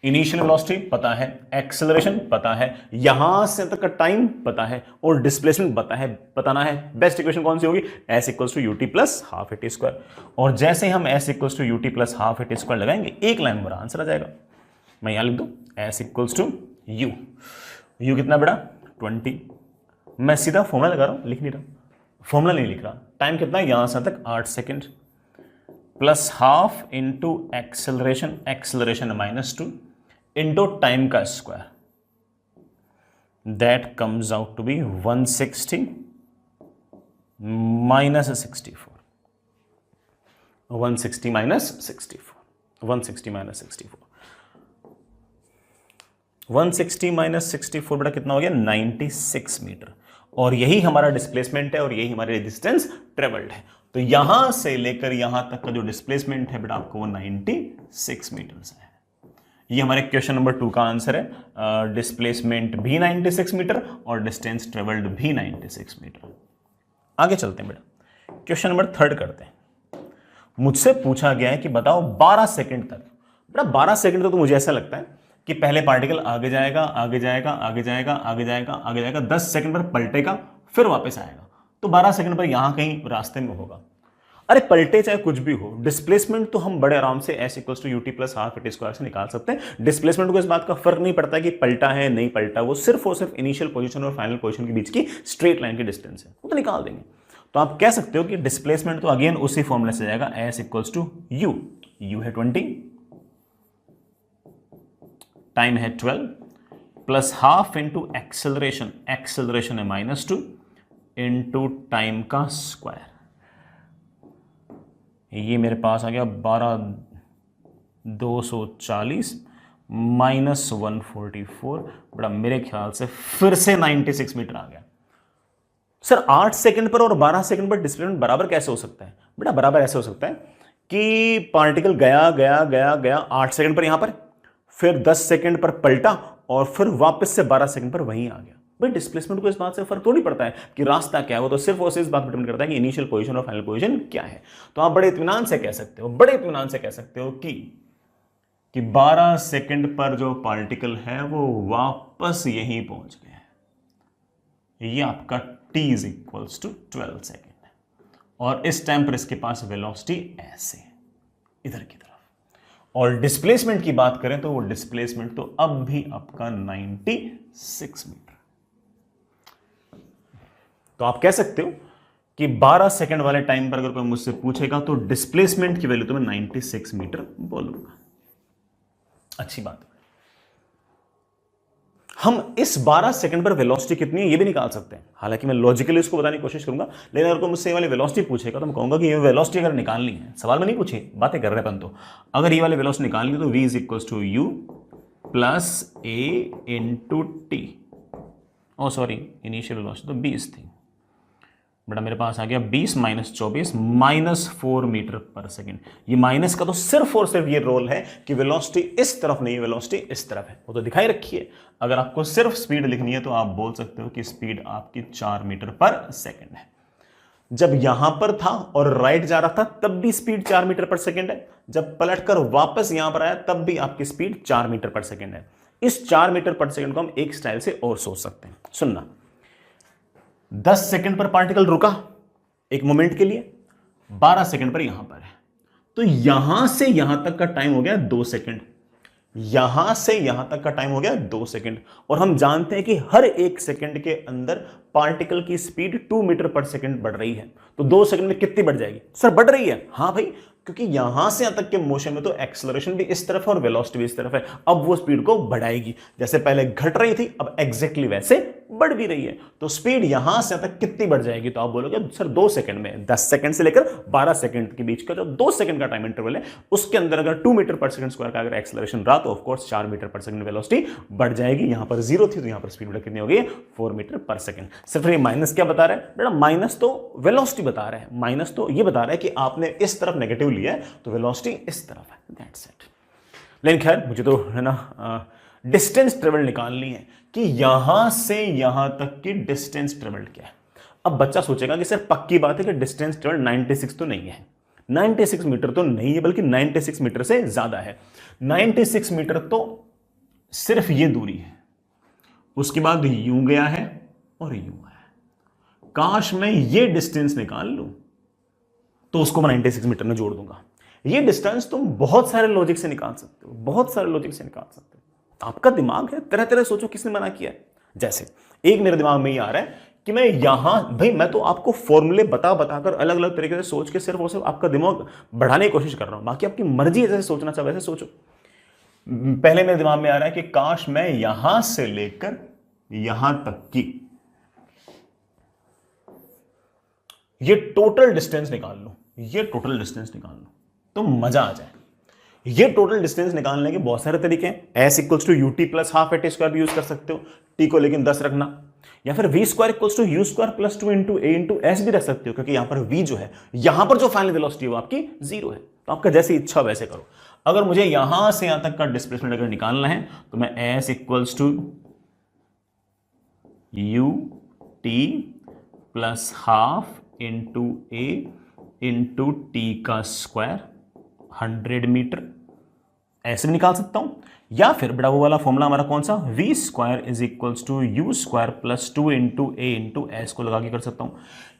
इनिशियल वेलोसिटी पता है, एक्सेलरेशन पता है, यहां से तक का टाइम पता है और डिस्प्लेसमेंट बताना है। बेस्ट इक्वेशन कौन सी होगी? s equals to u t plus half a t square. और जैसे हम s equals to u t plus half a t square लगाएंगे, एक लाइन में आंसर आ जाएगा। मैं यहां लिख दूं s इक्वल्स टू u कितना बड़ा 20। मैं सीधा फॉर्मूला लगा रहा हूं, लिख नहीं रहा, फॉर्मूला नहीं लिख रहा। टाइम कितना है यहां से तक 8 second plus half into acceleration -2 into time का square, that comes out to be 160 minus 64। 160 minus 64, 160 minus 64, 160 minus 64 बेटा कितना हो गया? 96 मीटर। और यही हमारा डिस्प्लेसमेंट है और यही हमारी डिस्टेंस ट्रेवल्ड है। तो यहां से लेकर यहां तक का जो डिस्प्लेसमेंट है बेटा आपको वो 96 मीटर है। ये हमारे क्वेश्चन नंबर 2 का आंसर है। डिस्प्लेसमेंट भी 96 मीटर और डिस्टेंस ट्रेवल्ड भी 96 मीटर। आगे चलते हैं बेटा, क्वेश्चन नंबर 3 करते हैं। मुझसे पूछा गया है कि बताओ 12 सेकंड तक, बेटा 12 सेकंड तक तो मुझे ऐसा लगता है कि पहले पार्टिकल आगे जाएगा आगे जाएगा आगे जाएगा आगे जाएगा आगे जाएगा, 10 सेकंड पर पलटेगा फिर वापस आएगा, तो 12 सेकंड पर यहां कहीं रास्ते में होगा। अरे पलटे चाहे कुछ भी हो, डिस्प्लेसमेंट तो हम बड़े आराम से s equals to u t plus half a t square से निकाल सकते हैं। डिस्प्लेसमेंट को इस बात का फर्क नहीं पड़ता कि पलटा है नहीं पलटा, वो सिर्फ और सिर्फ इनिशियल पोजीशन और फाइनल पोजीशन के बीच की स्ट्रेट लाइन की डिस्टेंस है, वो तो निकाल देंगे। तो आप कह सकते हो कि डिस्प्लेसमेंट तो अगेन उसी फॉर्मूले से जाएगा, s इक्वल्स टू यू है 20, टाइम है 12 प्लस हाफ इंटू एक्सेलरेशन है -2 इंटू टाइम का स्क्वायर। ये मेरे पास आ गया 12,240 माइनस 144, बड़ा मेरे ख्याल से फिर से 96 मीटर आ गया। सर 8 सेकंड पर और 12 सेकंड पर डिस्प्लेसमेंट बराबर कैसे हो सकता है? बेटा बराबर ऐसे हो सकता है कि पार्टिकल गया गया गया गया 8 सेकंड पर यहां पर, फिर 10 सेकंड पर पलटा और फिर वापस से 12 सेकंड पर वहीं आ गया। भाई डिस्प्लेसमेंट को इस बात से फर्क थोड़ी पड़ता है कि रास्ता क्या है, वो तो सिर्फ और सिर्फ इस बात पर डिपेंड करता है कि इनिशियल पोजीशन और फाइनल पोजीशन क्या है। तो आप बड़े इत्मीनान से कह सकते हो कि 12 सेकंड पर जो पार्टिकल है वो वापस यहीं पहुंच गया है। ये आपका t is equals to 12 second है और इस टाइम पर इसके पास वेलोसिटी ऐसे इधर की तरफ। और डिस्प्लेसमेंट की बात करें तो वो डिस्प्लेसमेंट तो अब भी आपका 96 मीटर। तो आप कह सकते हो कि 12 सेकंड वाले टाइम पर अगर कोई मुझसे पूछेगा तो डिस्प्लेसमेंट की वैल्यू तो मैं 96 मीटर बोलूंगा। अच्छी बात है। हम इस 12 सेकंड पर वेलोसिटी कितनी है ये भी निकाल सकते हैं, हालांकि मैं लॉजिकली इसको बताने की कोशिश करूंगा, लेकिन अगर कोई मुझसे ये वाली वेलोसिटी पूछेगा तो मैं कहूंगा कि ये वेलोसिटी अगर निकालनी है, सवाल में नहीं पूछी, बातें कर रहे हैं अपन, तो अगर ये वाली वेलोसिटी निकालनी है तो v is equals to u plus a into t. Oh sorry, initial velocity तो 20 थी, बेटा मेरे पास आ गया 20 माइनस 24 माइनस 4 मीटर पर सेकेंड। ये माइनस का तो सिर्फ और सिर्फ ये रोल है कि वेलोसिटी इस तरफ नहीं, वेलोसिटी इस तरफ है, वो तो दिखाई रखी है। अगर आपको सिर्फ स्पीड लिखनी है तो आप बोल सकते हो कि स्पीड आपकी 4 मीटर पर सेकेंड है। जब यहां पर था और राइट जा रहा था तब भी स्पीड 4 मीटर पर सेकेंड है, जब पलटकर वापस यहां पर आया तब भी आपकी स्पीड 4 मीटर पर सेकेंड है। इस 4 मीटर पर सेकेंड को हम एक स्टाइल से और सोच सकते हैं, सुनना। 10 सेकंड पर पार्टिकल रुका एक मोमेंट के लिए, 12 सेकंड पर यहां पर है, तो यहां से यहां तक का टाइम हो गया 2 सेकंड, यहां से यहां तक का टाइम हो गया 2 सेकंड। और हम जानते हैं कि हर एक सेकंड के अंदर पार्टिकल की स्पीड 2 मीटर पर सेकंड बढ़ रही है, तो 2 सेकंड में कितनी बढ़ जाएगी? सर बढ़ रही है, हाँ भाई, क्योंकि यहां से यहां तक के मोशन में तो एक्सेलरेशन भी इस तरफ है और वेलोसिटी भी इस तरफ है। अब वो स्पीड को बढ़ाएगी, जैसे पहले घट रही थी अब एग्जैक्टली वैसे बढ़ भी रही है। तो स्पीड यहां से यहां तक कितनी बढ़ जाएगी? तो आप बोलोगे सर 2 सेकंड में, 10 सेकंड से लेकर 12 सेकंड के बीच का जो 2 सेकंड का टाइम इंटरवल है उसके अंदर अगर 2 मीटर पर सेकंड स्क्वायर का अगर एक्सेलरेशन रहा तो ऑफकोर्स 4 मीटर पर सेकंड वेलोसिटी बढ़ जाएगी। यहां पर 0 थी तो यहां पर स्पीड कितनी हो गई? 4 मीटर पर सेकंड। सिर्फ ये माइनस क्या बता रहा है बेटा? माइनस तो वेलोसिटी बता रहा है, माइनस तो ये बता रहा है कि आपने इस तरफ नेगेटिव लिया है तो वेलोसिटी इस तरफ है, दैट्स इट। लेकिन खैर मुझे तो है ना डिस्टेंस ट्रेवल निकालनी है कि यहां से यहां तक की डिस्टेंस ट्रेवल क्या है। अब बच्चा सोचेगा कि सर पक्की बात है कि डिस्टेंस ट्रेवल 96 तो नहीं है, 96 मीटर तो नहीं है, बल्कि 96 मीटर से ज्यादा है। 96 मीटर तो सिर्फ ये दूरी है, उसके बाद यूं गया है और यूं है। काश मैं ये डिस्टेंस निकाल लूं तो उसको मैं 96 मीटर में जोड़ दूंगा। ये डिस्टेंस तुम बहुत सारे लॉजिक से निकाल सकते हो, बहुत सारे लॉजिक से निकाल सकते हो। आपका दिमाग है, तरह तरह सोचो, किसने मना किया है। जैसे एक मेरे दिमाग में ये आ रहा है कि मैं यहां, भाई मैं तो आपको फॉर्मूले बता बताकर अलग अलग तरीके से सोच के सिर्फ और सिर्फ आपका दिमाग बढ़ाने की कोशिश कर रहा हूं, बाकी आपकी मर्जी है, जैसे सोचना चाहे वैसे सोचो। पहले मेरे दिमाग में आ रहा है कि काश मैं यहां से लेकर यहां तक की ये टोटल डिस्टेंस निकाल लो, ये टोटल डिस्टेंस निकाल लो तो मजा आ जाए। ये टोटल डिस्टेंस निकालने के बहुत सारे तरीके हैं। S equals to u t plus half a t square भी यूज कर सकते हो, टी को लेकिन 10 रखना, या फिर v square equals to u square plus 2 into a into s भी रख सकते हो, क्योंकि यहां पर वी जो है, यहां पर जो फाइनल वेलोसिटी है वो आपकी 0 है। तो आपका जैसी इच्छा वैसे करो। अगर मुझे यहां से यहां तक का डिस्प्लेसमेंट अगर निकालना है तो मैं s equals to u t plus half into a into t का स्क्वायर 100 मीटर ऐसे भी निकाल सकता हूं, या फिर बड़ा वो वाला फॉर्मूला हमारा कौन सा, v square is equals to u square plus 2 into a into s को लगा के कर सकता हूं।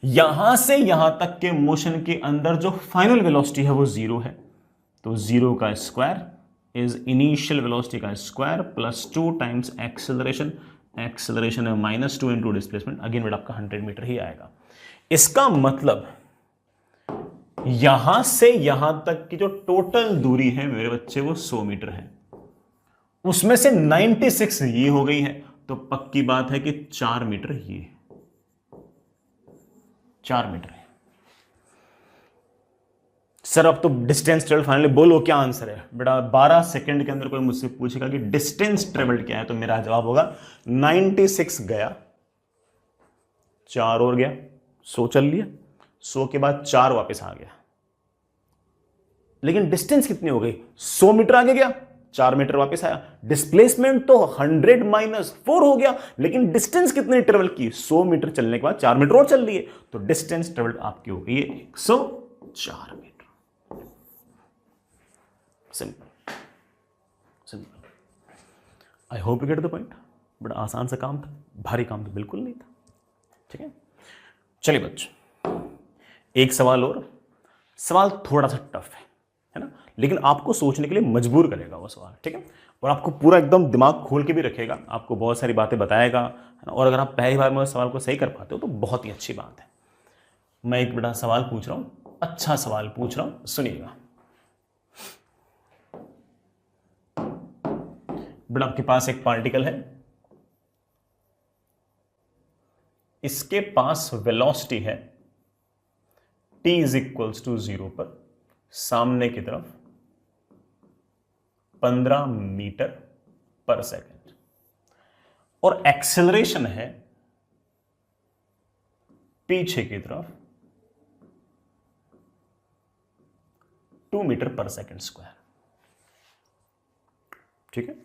यहां से यहां तक के मोशन के अंदर जो फाइनल वेलोसिटी है वो 0 है, तो 0 का स्क्वायर इज इनिशियल वेलोसिटी का square plus 2 times acceleration, acceleration है -2 इंटू डिस्प्लेसमेंट, अगेन बेटा आपका 100 मीटर ही आएगा। इसका मतलब यहां से यहां तक की जो टोटल दूरी है मेरे बच्चे वो 100 मीटर है, उसमें से 96 ये हो गई है, तो पक्की बात है कि 4 मीटर ये, 4 मीटर है। सर अब तो डिस्टेंस ट्रेवल फाइनली बोलो क्या आंसर है बेटा? 12 सेकंड के अंदर कोई मुझसे पूछेगा कि डिस्टेंस ट्रेवल्ड क्या है तो मेरा जवाब होगा 96 गया, 4 और गया, 100 चल लिया, 100 के बाद 4 वापस आ गया। लेकिन डिस्टेंस कितनी हो गई? 100 मीटर आगे गया, 4 मीटर वापस आया। डिस्प्लेसमेंट तो 100 माइनस 4 हो गया, लेकिन डिस्टेंस कितनी ट्रेवल की? 100 मीटर चलने के बाद 4 मीटर और चल लिए, तो डिस्टेंस ट्रेवल्ड आपकी हो गई 104 metre. Simple simple. I hope you get the point. बड़ा आसान सा काम था, भारी काम तो बिल्कुल नहीं था। ठीक है, चलिए बच्चों एक सवाल और। सवाल थोड़ा सा टफ है ना, लेकिन आपको सोचने के लिए मजबूर करेगा वो सवाल। ठीक है, और आपको पूरा एकदम दिमाग खोल के भी रखेगा, आपको बहुत सारी बातें बताएगा, है ना। और अगर आप पहली बार में उस सवाल को सही कर पाते हो तो बहुत ही अच्छी बात है। मैं एक बड़ा सवाल पूछ रहा हूं, अच्छा सवाल पूछ रहा हूं, सुनिएगा। बड़ा आपके पास एक पार्टिकल है, इसके पास वेलोसिटी है t इज इक्वल्स टू 0 पर, सामने की तरफ 15 मीटर पर सेकेंड, और एक्सेलरेशन है पीछे की तरफ 2 मीटर पर सेकेंड स्क्वायर। ठीक है,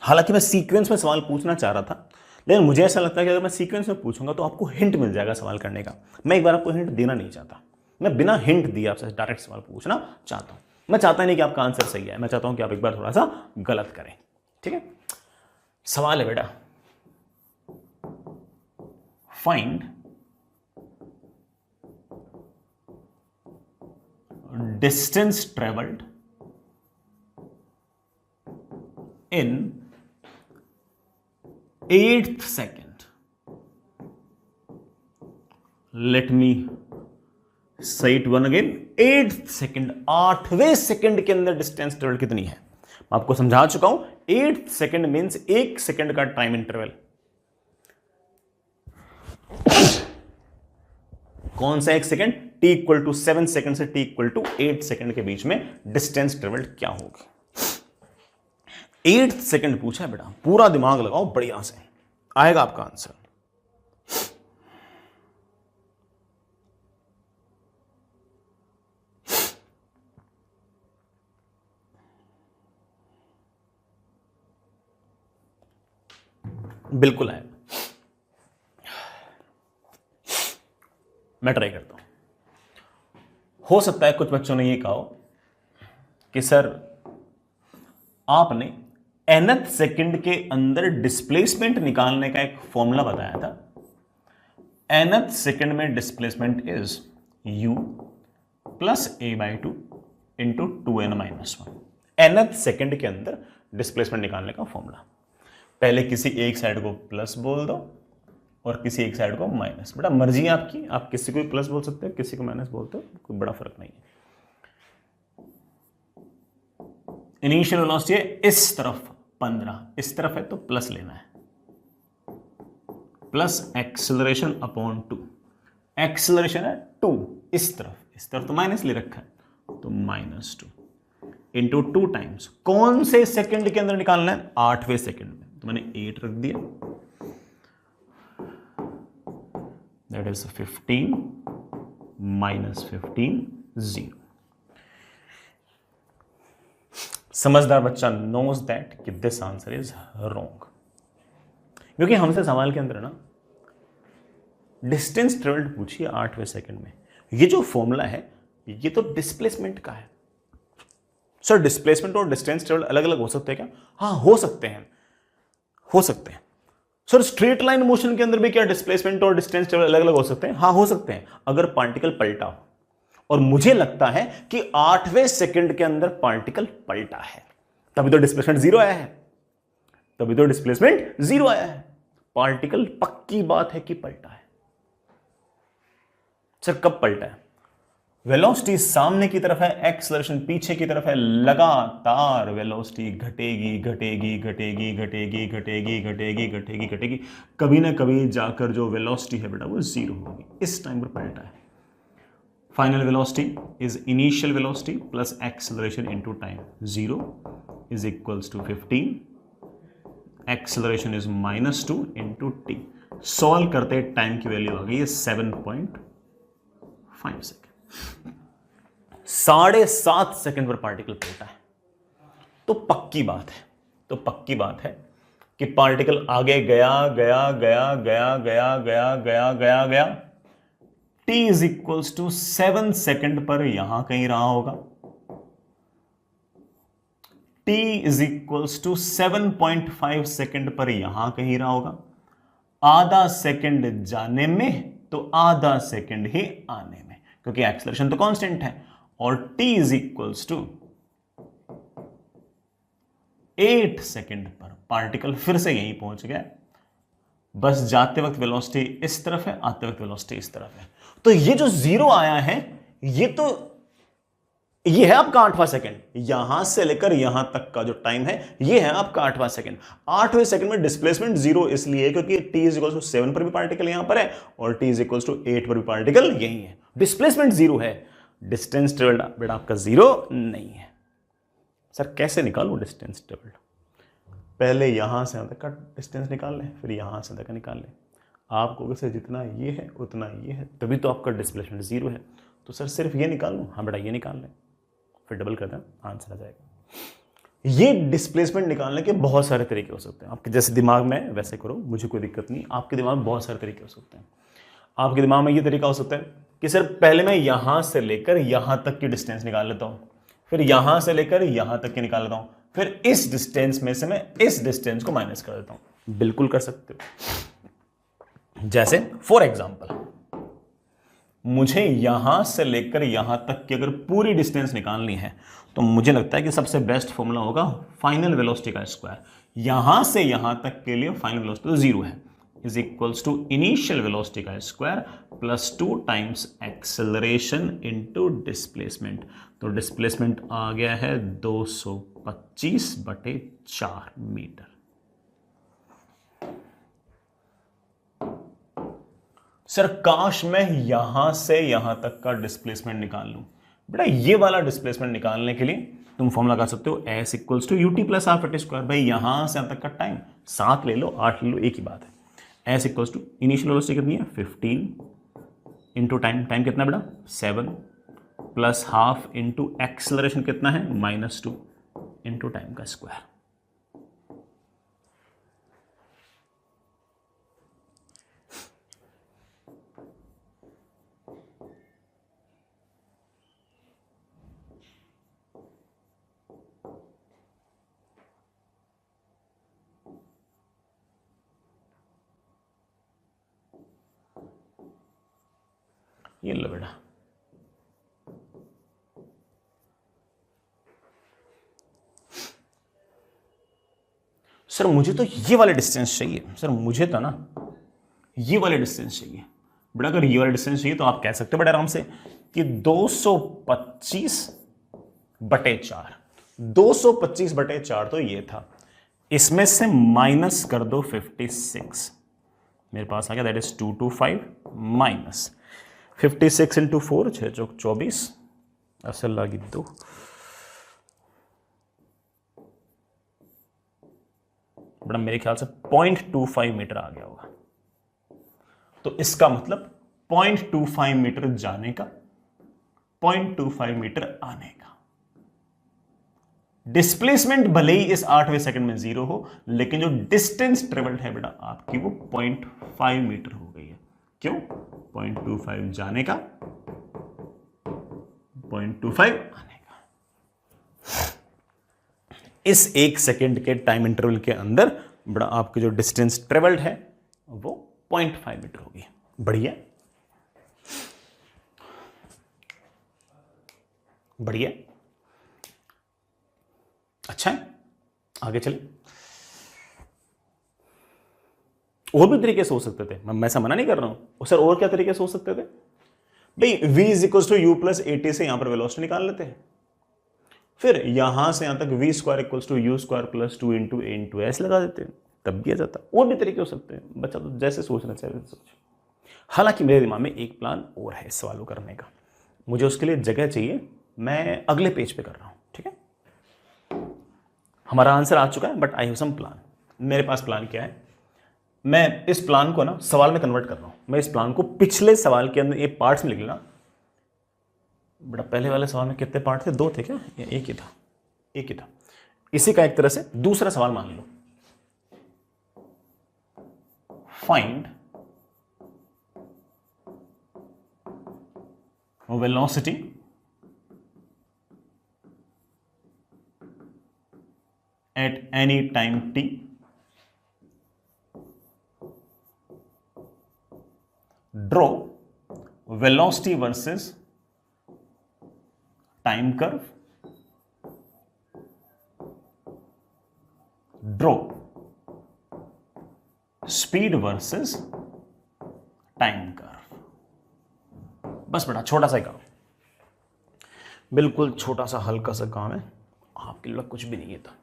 हालांकि मैं सीक्वेंस में सवाल पूछना चाह रहा था, लेकिन मुझे ऐसा लगता है कि अगर मैं सीक्वेंस में पूछूंगा तो आपको हिंट मिल जाएगा सवाल करने का। मैं एक बार आपको हिंट देना नहीं चाहता, मैं बिना हिंट दिए आपसे डायरेक्ट सवाल पूछना चाहता हूं। मैं चाहता नहीं कि आपका आंसर सही है, मैं चाहता हूं कि आप एक बार थोड़ा सा गलत करें। ठीक है, सवाल है बेटा, find distance travelled in 8th second. Let me say it one again, 8th second, 8वें सेकंड के अंदर डिस्टेंस ट्रेवल कितनी है? आपको समझा चुका हूं, 8th सेकंड मींस 1 सेकंड का टाइम इंटरवल। कौन सा 1 second? t equal to 7 second से t इक्वल टू 8 सेकंड के बीच में डिस्टेंस ट्रेवल्ड क्या होगी? 8th सेकंड पूछा है बेटा, पूरा दिमाग लगाओ, बढ़िया से आएगा आपका आंसर। बिल्कुल आएगा, मैं ट्राई करता हूं। हो सकता है कुछ बच्चों ने ये कहा कि सर आपने nth सेकंड के अंदर डिस्प्लेसमेंट निकालने का एक फॉर्मूला बताया था। nth सेकंड में displacement is u plus a/2 into 2n-1। nth second के अंदर डिस्प्लेसमेंट निकालने का फॉर्मूला। पहले किसी एक साइड को प्लस बोल दो और किसी एक साइड को माइनस। बेटा मर्जी है आपकी, आप किसी को भी प्लस बोल सकते हो, किसी को माइनस बोलते हो, कोई बड़ा फर्क नहीं है। इनिशियल वेलोसिटी है इस तरफ 15, इस तरफ है तो प्लस लेना है, प्लस एक्सेलरेशन अपॉन 2। एक्सेलरेशन है 2 इस तरफ तो माइनस ले रखा है तो -2 इंटू 2 टाइम्स। कौन से सेकंड के अंदर निकालना है? 8वें सेकंड में, तो मैंने 8 रख दिया, दैट इज 15 - 15 0। समझदार बच्चा नोज दैट कि दिस आंसर इज रॉन्ग, क्योंकि हमसे सवाल के अंदर ना डिस्टेंस ट्रेवल्ड पूछी है 8वें सेकंड में। ये जो फॉर्मूला है ये तो डिस्प्लेसमेंट का है। सर डिस्प्लेसमेंट और डिस्टेंस ट्रेवल्ड अलग अलग हो सकते हैं क्या? हाँ हो सकते हैं, हो सकते हैं। सर स्ट्रेट लाइन मोशन के अंदर भी क्या डिस्प्लेसमेंट और डिस्टेंस ट्रेवल अलग अलग हो सकते हैं? हाँ हो सकते हैं, अगर पार्टिकल पलटा हो। और मुझे लगता है कि 8वें सेकंड के अंदर पार्टिकल पलटा है, तभी तो डिस्प्लेसमेंट 0 आया है, तभी तो डिस्प्लेसमेंट 0 आया है। पार्टिकल पक्की बात है कि पलटा है। सर कब पलटा है? वेलोसिटी सामने की तरफ है, एक्सेलरेशन पीछे की तरफ है, लगातार वेलोसिटी घटेगी घटेगी घटेगी घटेगी घटेगी घटेगी घटेगी घटेगी, कभी ना कभी जाकर जो वेलोसिटी है बेटा वो 0 होगी। इस टाइम पर पलटा है। Final velocity is initial velocity plus acceleration into time. 0 is equals to 15, acceleration is -2 into t. Solve करते टाइम की वैल्यू आ गई है 7.5 सेकेंड। 7.5 सेकंड पर पार्टिकल पलटा है। तो पक्की बात है, तो पक्की बात है कि पार्टिकल आगे गया गया गया गया गया गया गया गया गया, t is equals to 7 second पर यहां कहीं रहा होगा। t is equals to 7.5 second पर यहां कहीं रहा होगा। आधा सेकंड जाने में तो आधा सेकंड ही आने में, क्योंकि एक्सेलरेशन तो कांस्टेंट है। और t is equals to 8 second पर पार्टिकल फिर से यहीं पहुंच गया। बस जाते वक्त वेलोसिटी इस तरफ है, आते वक्त वेलोसिटी इस तरफ है। तो ये जो 0 आया है ये है आपका 8वां सेकंड। यहां से लेकर यहां तक का जो टाइम है ये है आपका 8वां सेकंड। 8वें सेकंड में डिस्प्लेसमेंट 0 इसलिए क्योंकि t इज इक्वल्स टू 7 पर भी पार्टिकल यहां पर है और t इज इक्वल्स टू 8 पर भी पार्टिकल यहीं है। डिस्प्लेसमेंट 0 है, डिस्टेंस ट्रेवल्ड बेटा आपका 0 नहीं है। सर कैसे निकालूं डिस्टेंस ट्रेवल्ड? पहले यहां से यहां तक का डिस्टेंस निकाल लें, फिर यहां से तक का निकाल लें। आपको वैसे जितना ये है उतना ये है, तभी तो आपका डिस्प्लेसमेंट 0 है। तो सर सिर्फ ये निकाल लूं? हाँ बेटा ये निकाल लें, फिर डबल कर दें, आंसर आ जाएगा। ये डिस्प्लेसमेंट निकालने के बहुत सारे तरीके हो सकते हैं। आपके जैसे दिमाग में वैसे करो, मुझे कोई दिक्कत नहीं। आपके दिमाग में बहुत सारे तरीके हो सकते हैं। आपके दिमाग में ये तरीका हो सकता है कि सर पहले मैं यहां से लेकर यहां तक की डिस्टेंस निकाल लेता हूं, फिर यहां से लेकर यहां तक की निकाल लेता हूं, फिर इस डिस्टेंस में से मैं इस डिस्टेंस को माइनस कर देता हूं। बिल्कुल कर सकते हो। जैसे फॉर एग्जांपल मुझे यहां से लेकर यहां तक की अगर पूरी डिस्टेंस निकालनी है तो मुझे लगता है कि सबसे बेस्ट फॉर्मूला होगा फाइनल वेलोसिटी का स्क्वायर। यहां से यहां तक के लिए फाइनल वेलोसिटी तो 0 है, is equals to initial velocity का square plus 2 times acceleration into displacement. तो डिस्प्लेसमेंट आ गया है 225/4 मीटर। सर काश मैं यहां से यहां तक का डिस्प्लेसमेंट निकाल लूं। बेटा ये वाला डिस्प्लेसमेंट निकालने के लिए तुम फॉर्म लगा सकते हो s equals to u t plus half t square. भाई यहां से यहां तक का टाइम 7 ले लो 8 ले लो एक ही बात है। S equals to initial velocity कितनी है 15 इंटू टाइम कितना बेटा 7 प्लस हाफ इंटू एक्सेलरेशन कितना है -2 इंटू टाइम का स्क्वायर। ये लो बेटा सर मुझे तो ये वाले डिस्टेंस चाहिए। सर मुझे तो ना ये वाले डिस्टेंस चाहिए। बेटा अगर ये वाले डिस्टेंस चाहिए तो आप कह सकते हो बड़े आराम से कि 225/4 225/4 तो ये था, इसमें से माइनस कर दो 56, मेरे पास आ गया दैट इज 225 माइनस 56 इंटू 4 6 चौक 24 असल लगी 2। बड़ा मेरे ख्याल से 0.25 मीटर आ गया होगा। तो इसका मतलब 0.25 मीटर जाने का 0.25 मीटर आने का। डिस्प्लेसमेंट भले ही इस 8वें सेकंड में 0 हो, लेकिन जो डिस्टेंस ट्रेवल्ड है बेटा आपकी वो 0.5 मीटर हो गई है। क्यों 0.25 जाने का 0.25 आने का। इस 1 सेकेंड के टाइम इंटरवल के अंदर बड़ा आपकी जो डिस्टेंस ट्रेवल्ड है वो 0.5 मीटर होगी। बढ़िया बढ़िया अच्छा है। आगे चले। और भी तरीके से हो सकते थे, मैं ऐसा मना नहीं कर रहा हूं सर। और क्या तरीके से हो सकते थे भाई, v is equal to u plus a t से यहां पर वेलोसिटी निकाल लेते हैं, फिर यहां से यहां तक v square equals to u square plus 2 into a into s लगा देते हैं, तब भी आ जाता। और भी तरीके हो सकते हैं, बच्चा तो जैसे सोचना चाहिए सोच। हालांकि मेरे दिमाग में एक प्लान और है इस सवाल को करने का, मुझे उसके लिए जगह चाहिए, मैं अगले पेज पे कर रहा हूं। ठीक है, हमारा आंसर आ चुका है but I have some plan. मेरे पास प्लान क्या है, मैं इस प्लान को ना सवाल में कन्वर्ट कर रहा हूं। मैं इस प्लान को पिछले सवाल के अंदर ये पार्ट्स में लिख लेना बेटा। पहले वाले सवाल में कितने पार्ट थे, 2 थे क्या या एक ही था? एक ही था। इसी का एक तरह से दूसरा सवाल मान लो, find velocity at any time t draw velocity versus time curve, draw speed versus time curve। बस बेटा छोटा सा काम, बिल्कुल छोटा सा हल्का सा काम है, आपके लिए कुछ भी नहीं है। था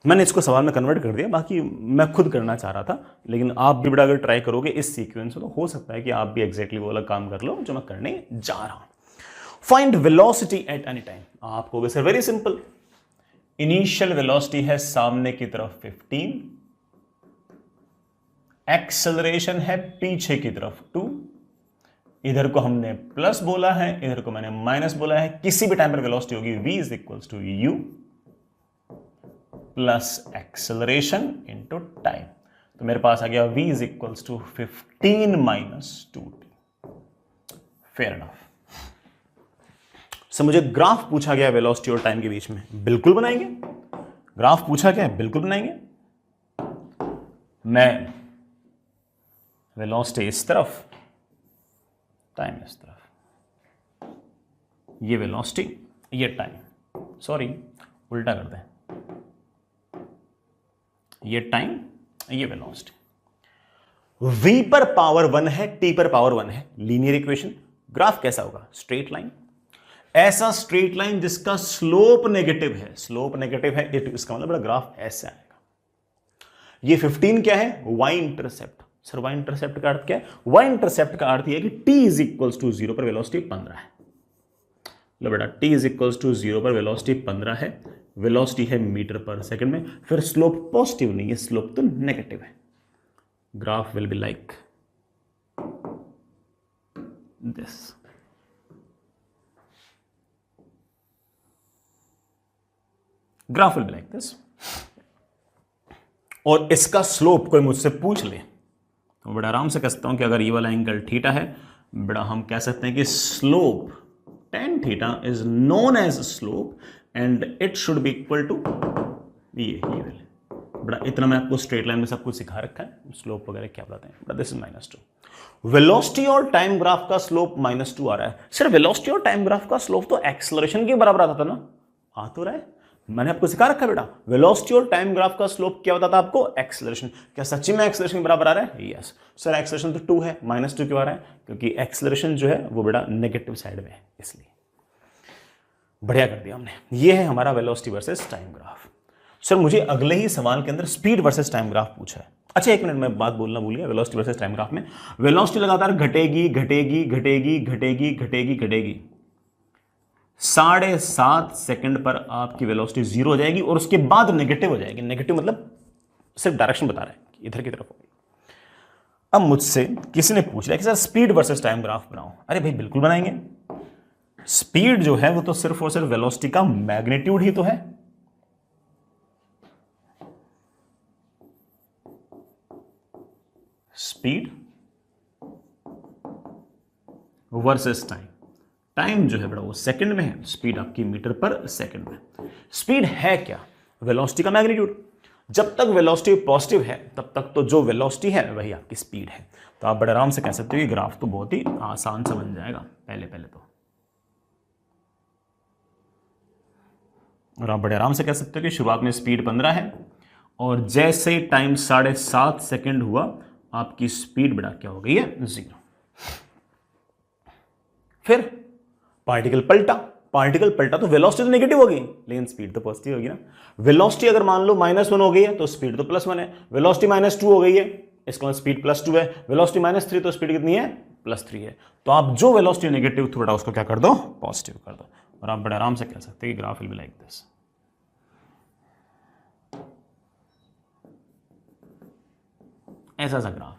मैंने इसको सवाल में कन्वर्ट कर दिया, बाकी मैं खुद करना चाह रहा था, लेकिन आप भी बड़ा अगर ट्राई करोगे इस सीक्वेंस में तो हो सकता है कि आप भी एग्जैक्टली वो वाला काम कर लो जो मैं करने जा रहा हूं। Find velocity at any time. आप कहोगे sir very simple, initial velocity है सामने की तरफ 15, एक्सेलरेशन है पीछे की तरफ 2, इधर को हमने प्लस बोला है, इधर को मैंने माइनस बोला है। किसी भी टाइम पर वेलोसिटी होगी v is equals to u plus acceleration into time. तो मेरे पास आ गया v is equals to 15 minus 2t। Fair enough. Sir मुझे ग्राफ पूछा गया वेलोसिटी और टाइम के बीच में, बिल्कुल बनाएंगे। ग्राफ पूछा गया है, बिल्कुल बनाएंगे। मैं वेलोसिटी इस तरफ, टाइम इस तरफ, ये वेलोसिटी ये टाइम, सॉरी उल्टा कर दें, ये टाइम ये वेलोसिटी। v पर पावर 1 है, t पर पावर 1 है, लीनियर इक्वेशन। ग्राफ कैसा होगा? Straight line. ऐसा स्ट्रेट लाइन जिसका स्लोप नेगेटिव है, स्लोप नेगेटिव है, इसका मतलब ग्राफ ऐसा आएगा। ये 15 क्या है? y intercept. Sir y intercept का अर्थ क्या है? y इंटरसेप्ट का अर्थ ये है कि t इज इक्वल्स टू 0 पर वेलोसिटी 15 है। लो बेटा, t इज इक्वल्स टू 0 पर वेलोसिटी 15 है, वेलोसिटी है मीटर पर सेकंड में, फिर स्लोप पॉजिटिव नहीं है, स्लोप तो नेगेटिव है। Graph will be like this. Graph will be like this. और इसका स्लोप कोई मुझसे पूछ ले तो बड़ा आराम से कह सकता हूं कि अगर ये वाला एंगल थीटा है, बड़ा हम कह सकते हैं कि slope tan theta is known as slope and it should be equal to ये वाले। बड़ा इतना मैं आपको स्ट्रेट लाइन में सब कुछ सिखा रखा है, स्लोप वगैरह क्या बताते हैं। बड़ा दिस इज -2। वेलोसिटी और टाइम ग्राफ का स्लोप -2 आ रहा है। सर वेलोसिटी और टाइम ग्राफ का स्लोप तो एक्सेलरेशन के बराबर आता था ना? आ तो रहा है, मैंने आपको सिखा रखा बेटा। वेलोसिटी और टाइम ग्राफ का स्लोप क्या बताता है आपको? एक्सेलरेशन। क्या सच्ची में एक्सेलरेशन के बराबर आ रहा है? यस। सर एक्सेलरेशन तो 2 है, -2 क्यों आ रहा है? क्योंकि एक्सेलरेशन जो है वो बेटा नेगेटिव साइड में है, इसलिए। बढ़िया कर दिया हमने। ये है हमारा velocity versus time graph. Sir मुझे अगले ही सवाल के अंदर स्पीड वर्सेस टाइम ग्राफ पूछा है। अच्छा एक मिनट, मैं बात बोलना भूल गया। वेलोसिटी वर्सेस टाइम ग्राफ में वेलोसिटी लगातार घटेगी घटेगी घटेगी घटेगी घटेगी घटेगी, 7.5 सेकंड पर आपकी वेलोसिटी 0 हो जाएगी और उसके बाद नेगेटिव हो जाएगी। नेगेटिव मतलब सिर्फ डायरेक्शन बता रहा है कि इधर की तरफ होगी। अब मुझसे किसी ने पूछ लिया कि sir speed versus time graph बनाओ। अरे भाई बिल्कुल बनाएंगे। स्पीड जो है वो तो सिर्फ और सिर्फ वेलोसिटी का मैग्नीट्यूड ही तो है। Speed versus time. टाइम जो है बड़ा वो सेकंड में है, स्पीड आपकी मीटर पर सेकंड में। स्पीड है क्या? वेलोसिटी का मैग्नीट्यूड। जब तक वेलोसिटी पॉजिटिव है तब तक तो जो वेलोसिटी है वही आपकी स्पीड है। तो आप बड़े आराम से कह सकते हो कि ग्राफ तो बहुत ही आसान सा बन जाएगा पहले तो। और आप बड़े आराम से कह सकते हो कि शुरुआत में स्पीड 15 है और जैसे ही टाइम 7.5 सेकंड हुआ आपकी स्पीड बड़ा क्या हो गई है? 0। फिर पार्टिकल पलटा तो वेलोसिटी तो नेगेटिव होगी लेकिन स्पीड तो पॉजिटिव होगी ना। वेलोसिटी अगर मान लो -1 हो गई है तो स्पीड तो +1 है। वेलोसिटी -2 हो गई है, इसका मतलब स्पीड +2 है। वेलोसिटी -3 तो स्पीड कितनी है? +3 है। तो आप जो वेलोसिटी नेगेटिव थोड़ा उसको क्या कर दो? पॉजिटिव कर दो। और आप बड़े आराम से कह सकते हैं कि graph will be like this. ऐसा सा ग्राफ,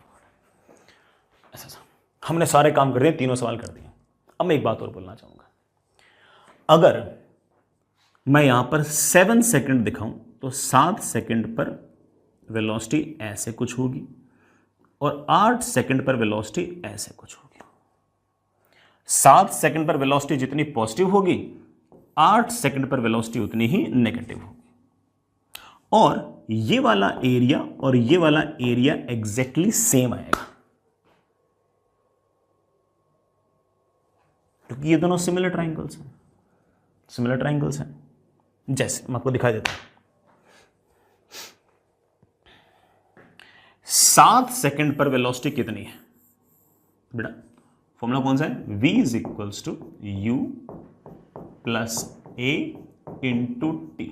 ऐसा सा। हमने सारे काम कर दिए, तीनों सवाल कर दिए। अब मैं एक बात और बोलना चाहूंगा। अगर मैं यहां पर 7 सेकंड दिखाऊं तो 7 सेकंड पर वेलोसिटी ऐसे कुछ होगी और 8 सेकंड पर वेलोसिटी ऐसे कुछ होगी। 7 सेकंड पर वेलोसिटी जितनी पॉजिटिव होगी, 8 सेकंड पर वेलोसिटी उतनी ही नेगेटिव होगी। और ये वाला एरिया और ये वाला एरिया एग्जैक्टली सेम आएगा क्योंकि ये दोनों सिमिलर ट्राइंगल्स हैं। जैसे मैं आपको दिखा देता हूं। 7 सेकंड पर वेलोसिटी कितनी है बेटा? फॉर्मूला कौन सा है? v is equals to u plus a into t.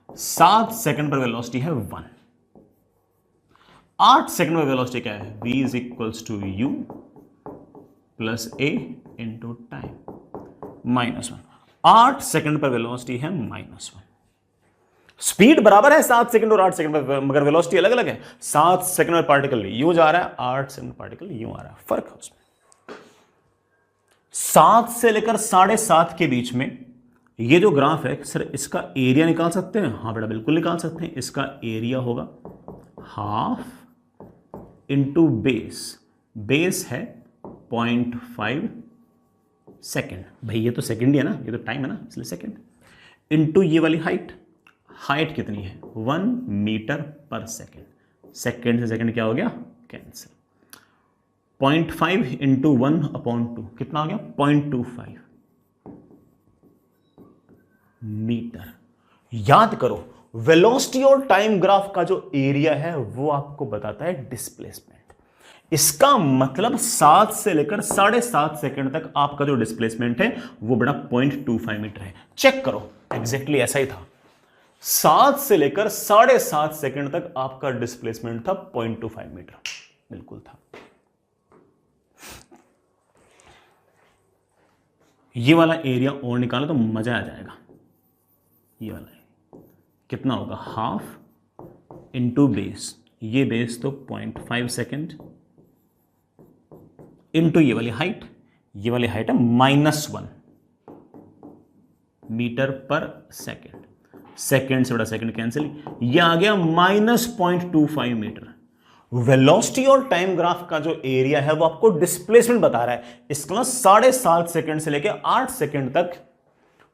7 second पर वेलोसिटी है 1। 8 सेकंड में वेलोसिटी क्या है? v is equals to u plus a into time -1। 8 second पर वेलोसिटी है -1। स्पीड बराबर है 7 सेकंड और 8 सेकंड पर, मगर वेलोसिटी अलग अलग है। 7 सेकंड में पार्टिकल यूं जा रहा है, 8 सेकंड में पार्टिकल यूं आ रहा है। फर्क है उसमें। 7 से लेकर 7.5 के बीच में ये जो ग्राफ है, सर इसका एरिया निकाल सकते हैं? हाँ बेटा बिल्कुल निकाल सकते हैं। इसका एरिया होगा हाफ इंटू बेस है 0.5 सेकेंड। भाई ये तो सेकेंड ही है ना, ये तो टाइम है ना, इसलिए सेकेंड। इंटू ये वाली हाइट कितनी है? 1 मीटर पर सेकेंड। सेकेंड से सेकेंड क्या हो गया? कैंसिल। 0.5 इंटू 1/2 कितना हो गया? 0.25 मीटर। याद करो, वेलोसिटी और टाइम ग्राफ का जो एरिया है वो आपको बताता है डिस्प्लेसमेंट। इसका मतलब 7 से लेकर 7.5 सेकंड तक आपका जो डिस्प्लेसमेंट है वो बड़ा 0.25 मीटर है। चेक करो, एग्जैक्टली ऐसा ही था। 7 से लेकर 7.5 सेकंड तक आपका डिस्प्लेसमेंट था 0.25 मीटर, बिल्कुल था। ये वाला एरिया और निकालो तो मजा आ जाएगा। ये वाला कितना होगा, हाफ इंटू बेस, ये बेस तो 0.5 सेकेंड इंटू ये वाली हाइट, ये वाली हाइट है -1 मीटर पर सेकेंड, सेकेंड से बड़ा सेकेंड कैंसिल, ये आ गया -0.25 मीटर। वेलोसिटी और टाइम ग्राफ का जो एरिया है वो आपको डिस्प्लेसमेंट बता रहा है। इसका मतलब 7.5 सेकेंड से लेकर 8 सेकेंड तक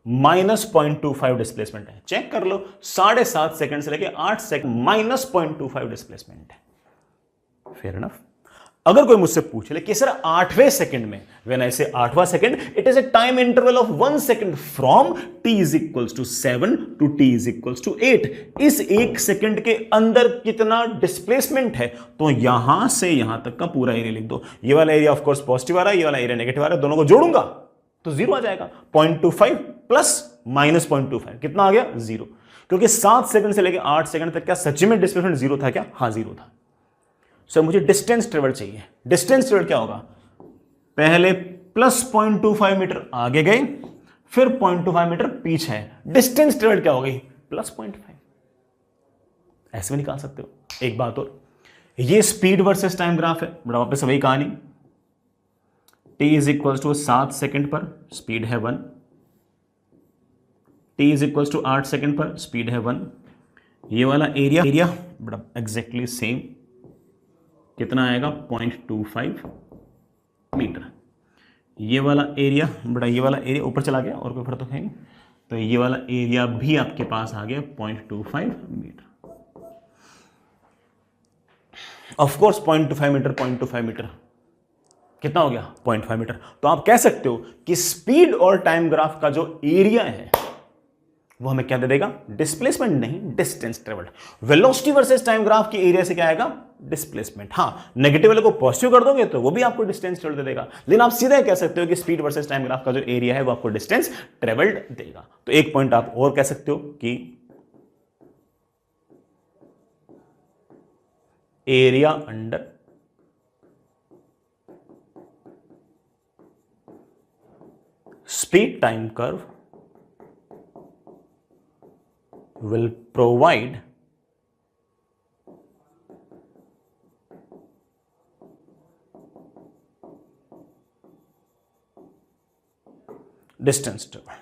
-0.25 डिस्प्लेसमेंट है। चेक कर लो, 7.5 सेकेंड से लेकर 8 सेकेंड -0.25 डिस्प्लेसमेंट है। Fair enough. अगर कोई मुझसे पूछ ले कि सर 8वें सेकंड में, व्हेन आई से 8वां second, it is a time interval of 1 second from t is equals to 7 to t is equals to 8, इस 1 सेकंड के अंदर कितना डिस्प्लेसमेंट है, तो यहां से यहां तक का पूरा एरिया लिख दो। ये वाला एरिया ऑफ कोर्स पॉजिटिव आ रहा है, ये वाला एरिया नेगेटिव आ रहा है, दोनों को जोड़ूंगा तो 0 आ जाएगा। 0.25 प्लस -0.25 कितना आ गया, 0। क्योंकि 7 सेकंड से लेकर 8 सेकंड तक क्या सच्ची में डिस्प्लेसमेंट 0 था क्या? हाँ 0 था। सर मुझे डिस्टेंस ट्रेवल चाहिए। डिस्टेंस ट्रेवल क्या होगा, पहले प्लस 0.25 मीटर आगे गए, फिर 0.25 मीटर पीछे है, डिस्टेंस ट्रेवल क्या होगी, प्लस 0.5। ऐसे भी निकाल सकते हो। एक बात और, ये स्पीड वर्सेस टाइम ग्राफ है, बड़ा वापस वही कहानी। t is equals to 7 second पर स्पीड है 1, t is equals to 8 second पर स्पीड है 1। ये वाला एरिया बड़ा एग्जैक्टली सेम, कितना आएगा, 0.25 मीटर। ये वाला एरिया बड़ा, ये वाला एरिया ऊपर चला गया और कोई फर्क तो है नहीं, तो ये वाला एरिया भी आपके पास आ गया 0.25 मीटर। ऑफ कोर्स 0.25 मीटर, 0.25 मीटर कितना हो गया, 0.5 मीटर। तो आप कह सकते हो कि स्पीड और टाइम ग्राफ का जो एरिया है वो हमें क्या दे देगा, डिस्प्लेसमेंट नहीं, distance travelled. Velocity versus time graph के एरिया से क्या आएगा, डिस्प्लेसमेंट। हाँ, नेगेटिव वाले को पॉजिटिव कर दोगे तो वो भी आपको डिस्टेंस ट्रेवल्ड दे देगा, लेकिन आप सीधा कह सकते हो कि स्पीड वर्सेस टाइम ग्राफ का जो एरिया है वो आपको डिस्टेंस ट्रेवल्ड देगा। तो एक पॉइंट आप और कह सकते हो कि area under speed time curve will provide distance travel।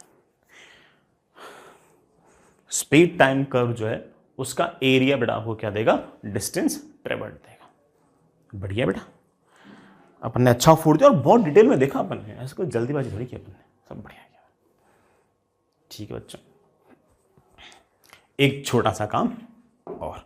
Speed time curve जो है उसका एरिया बेटा आपको क्या देगा, डिस्टेंस ट्रेवल्ड देगा। बढ़िया बेटा, अपन ने अच्छा फूड दिया और बहुत डिटेल में देखा अपन ने, ऐसे कोई जल्दीबाजी थोड़ी की अपन ने, सब बढ़िया किया। ठीक है बच्चों, एक छोटा सा काम और,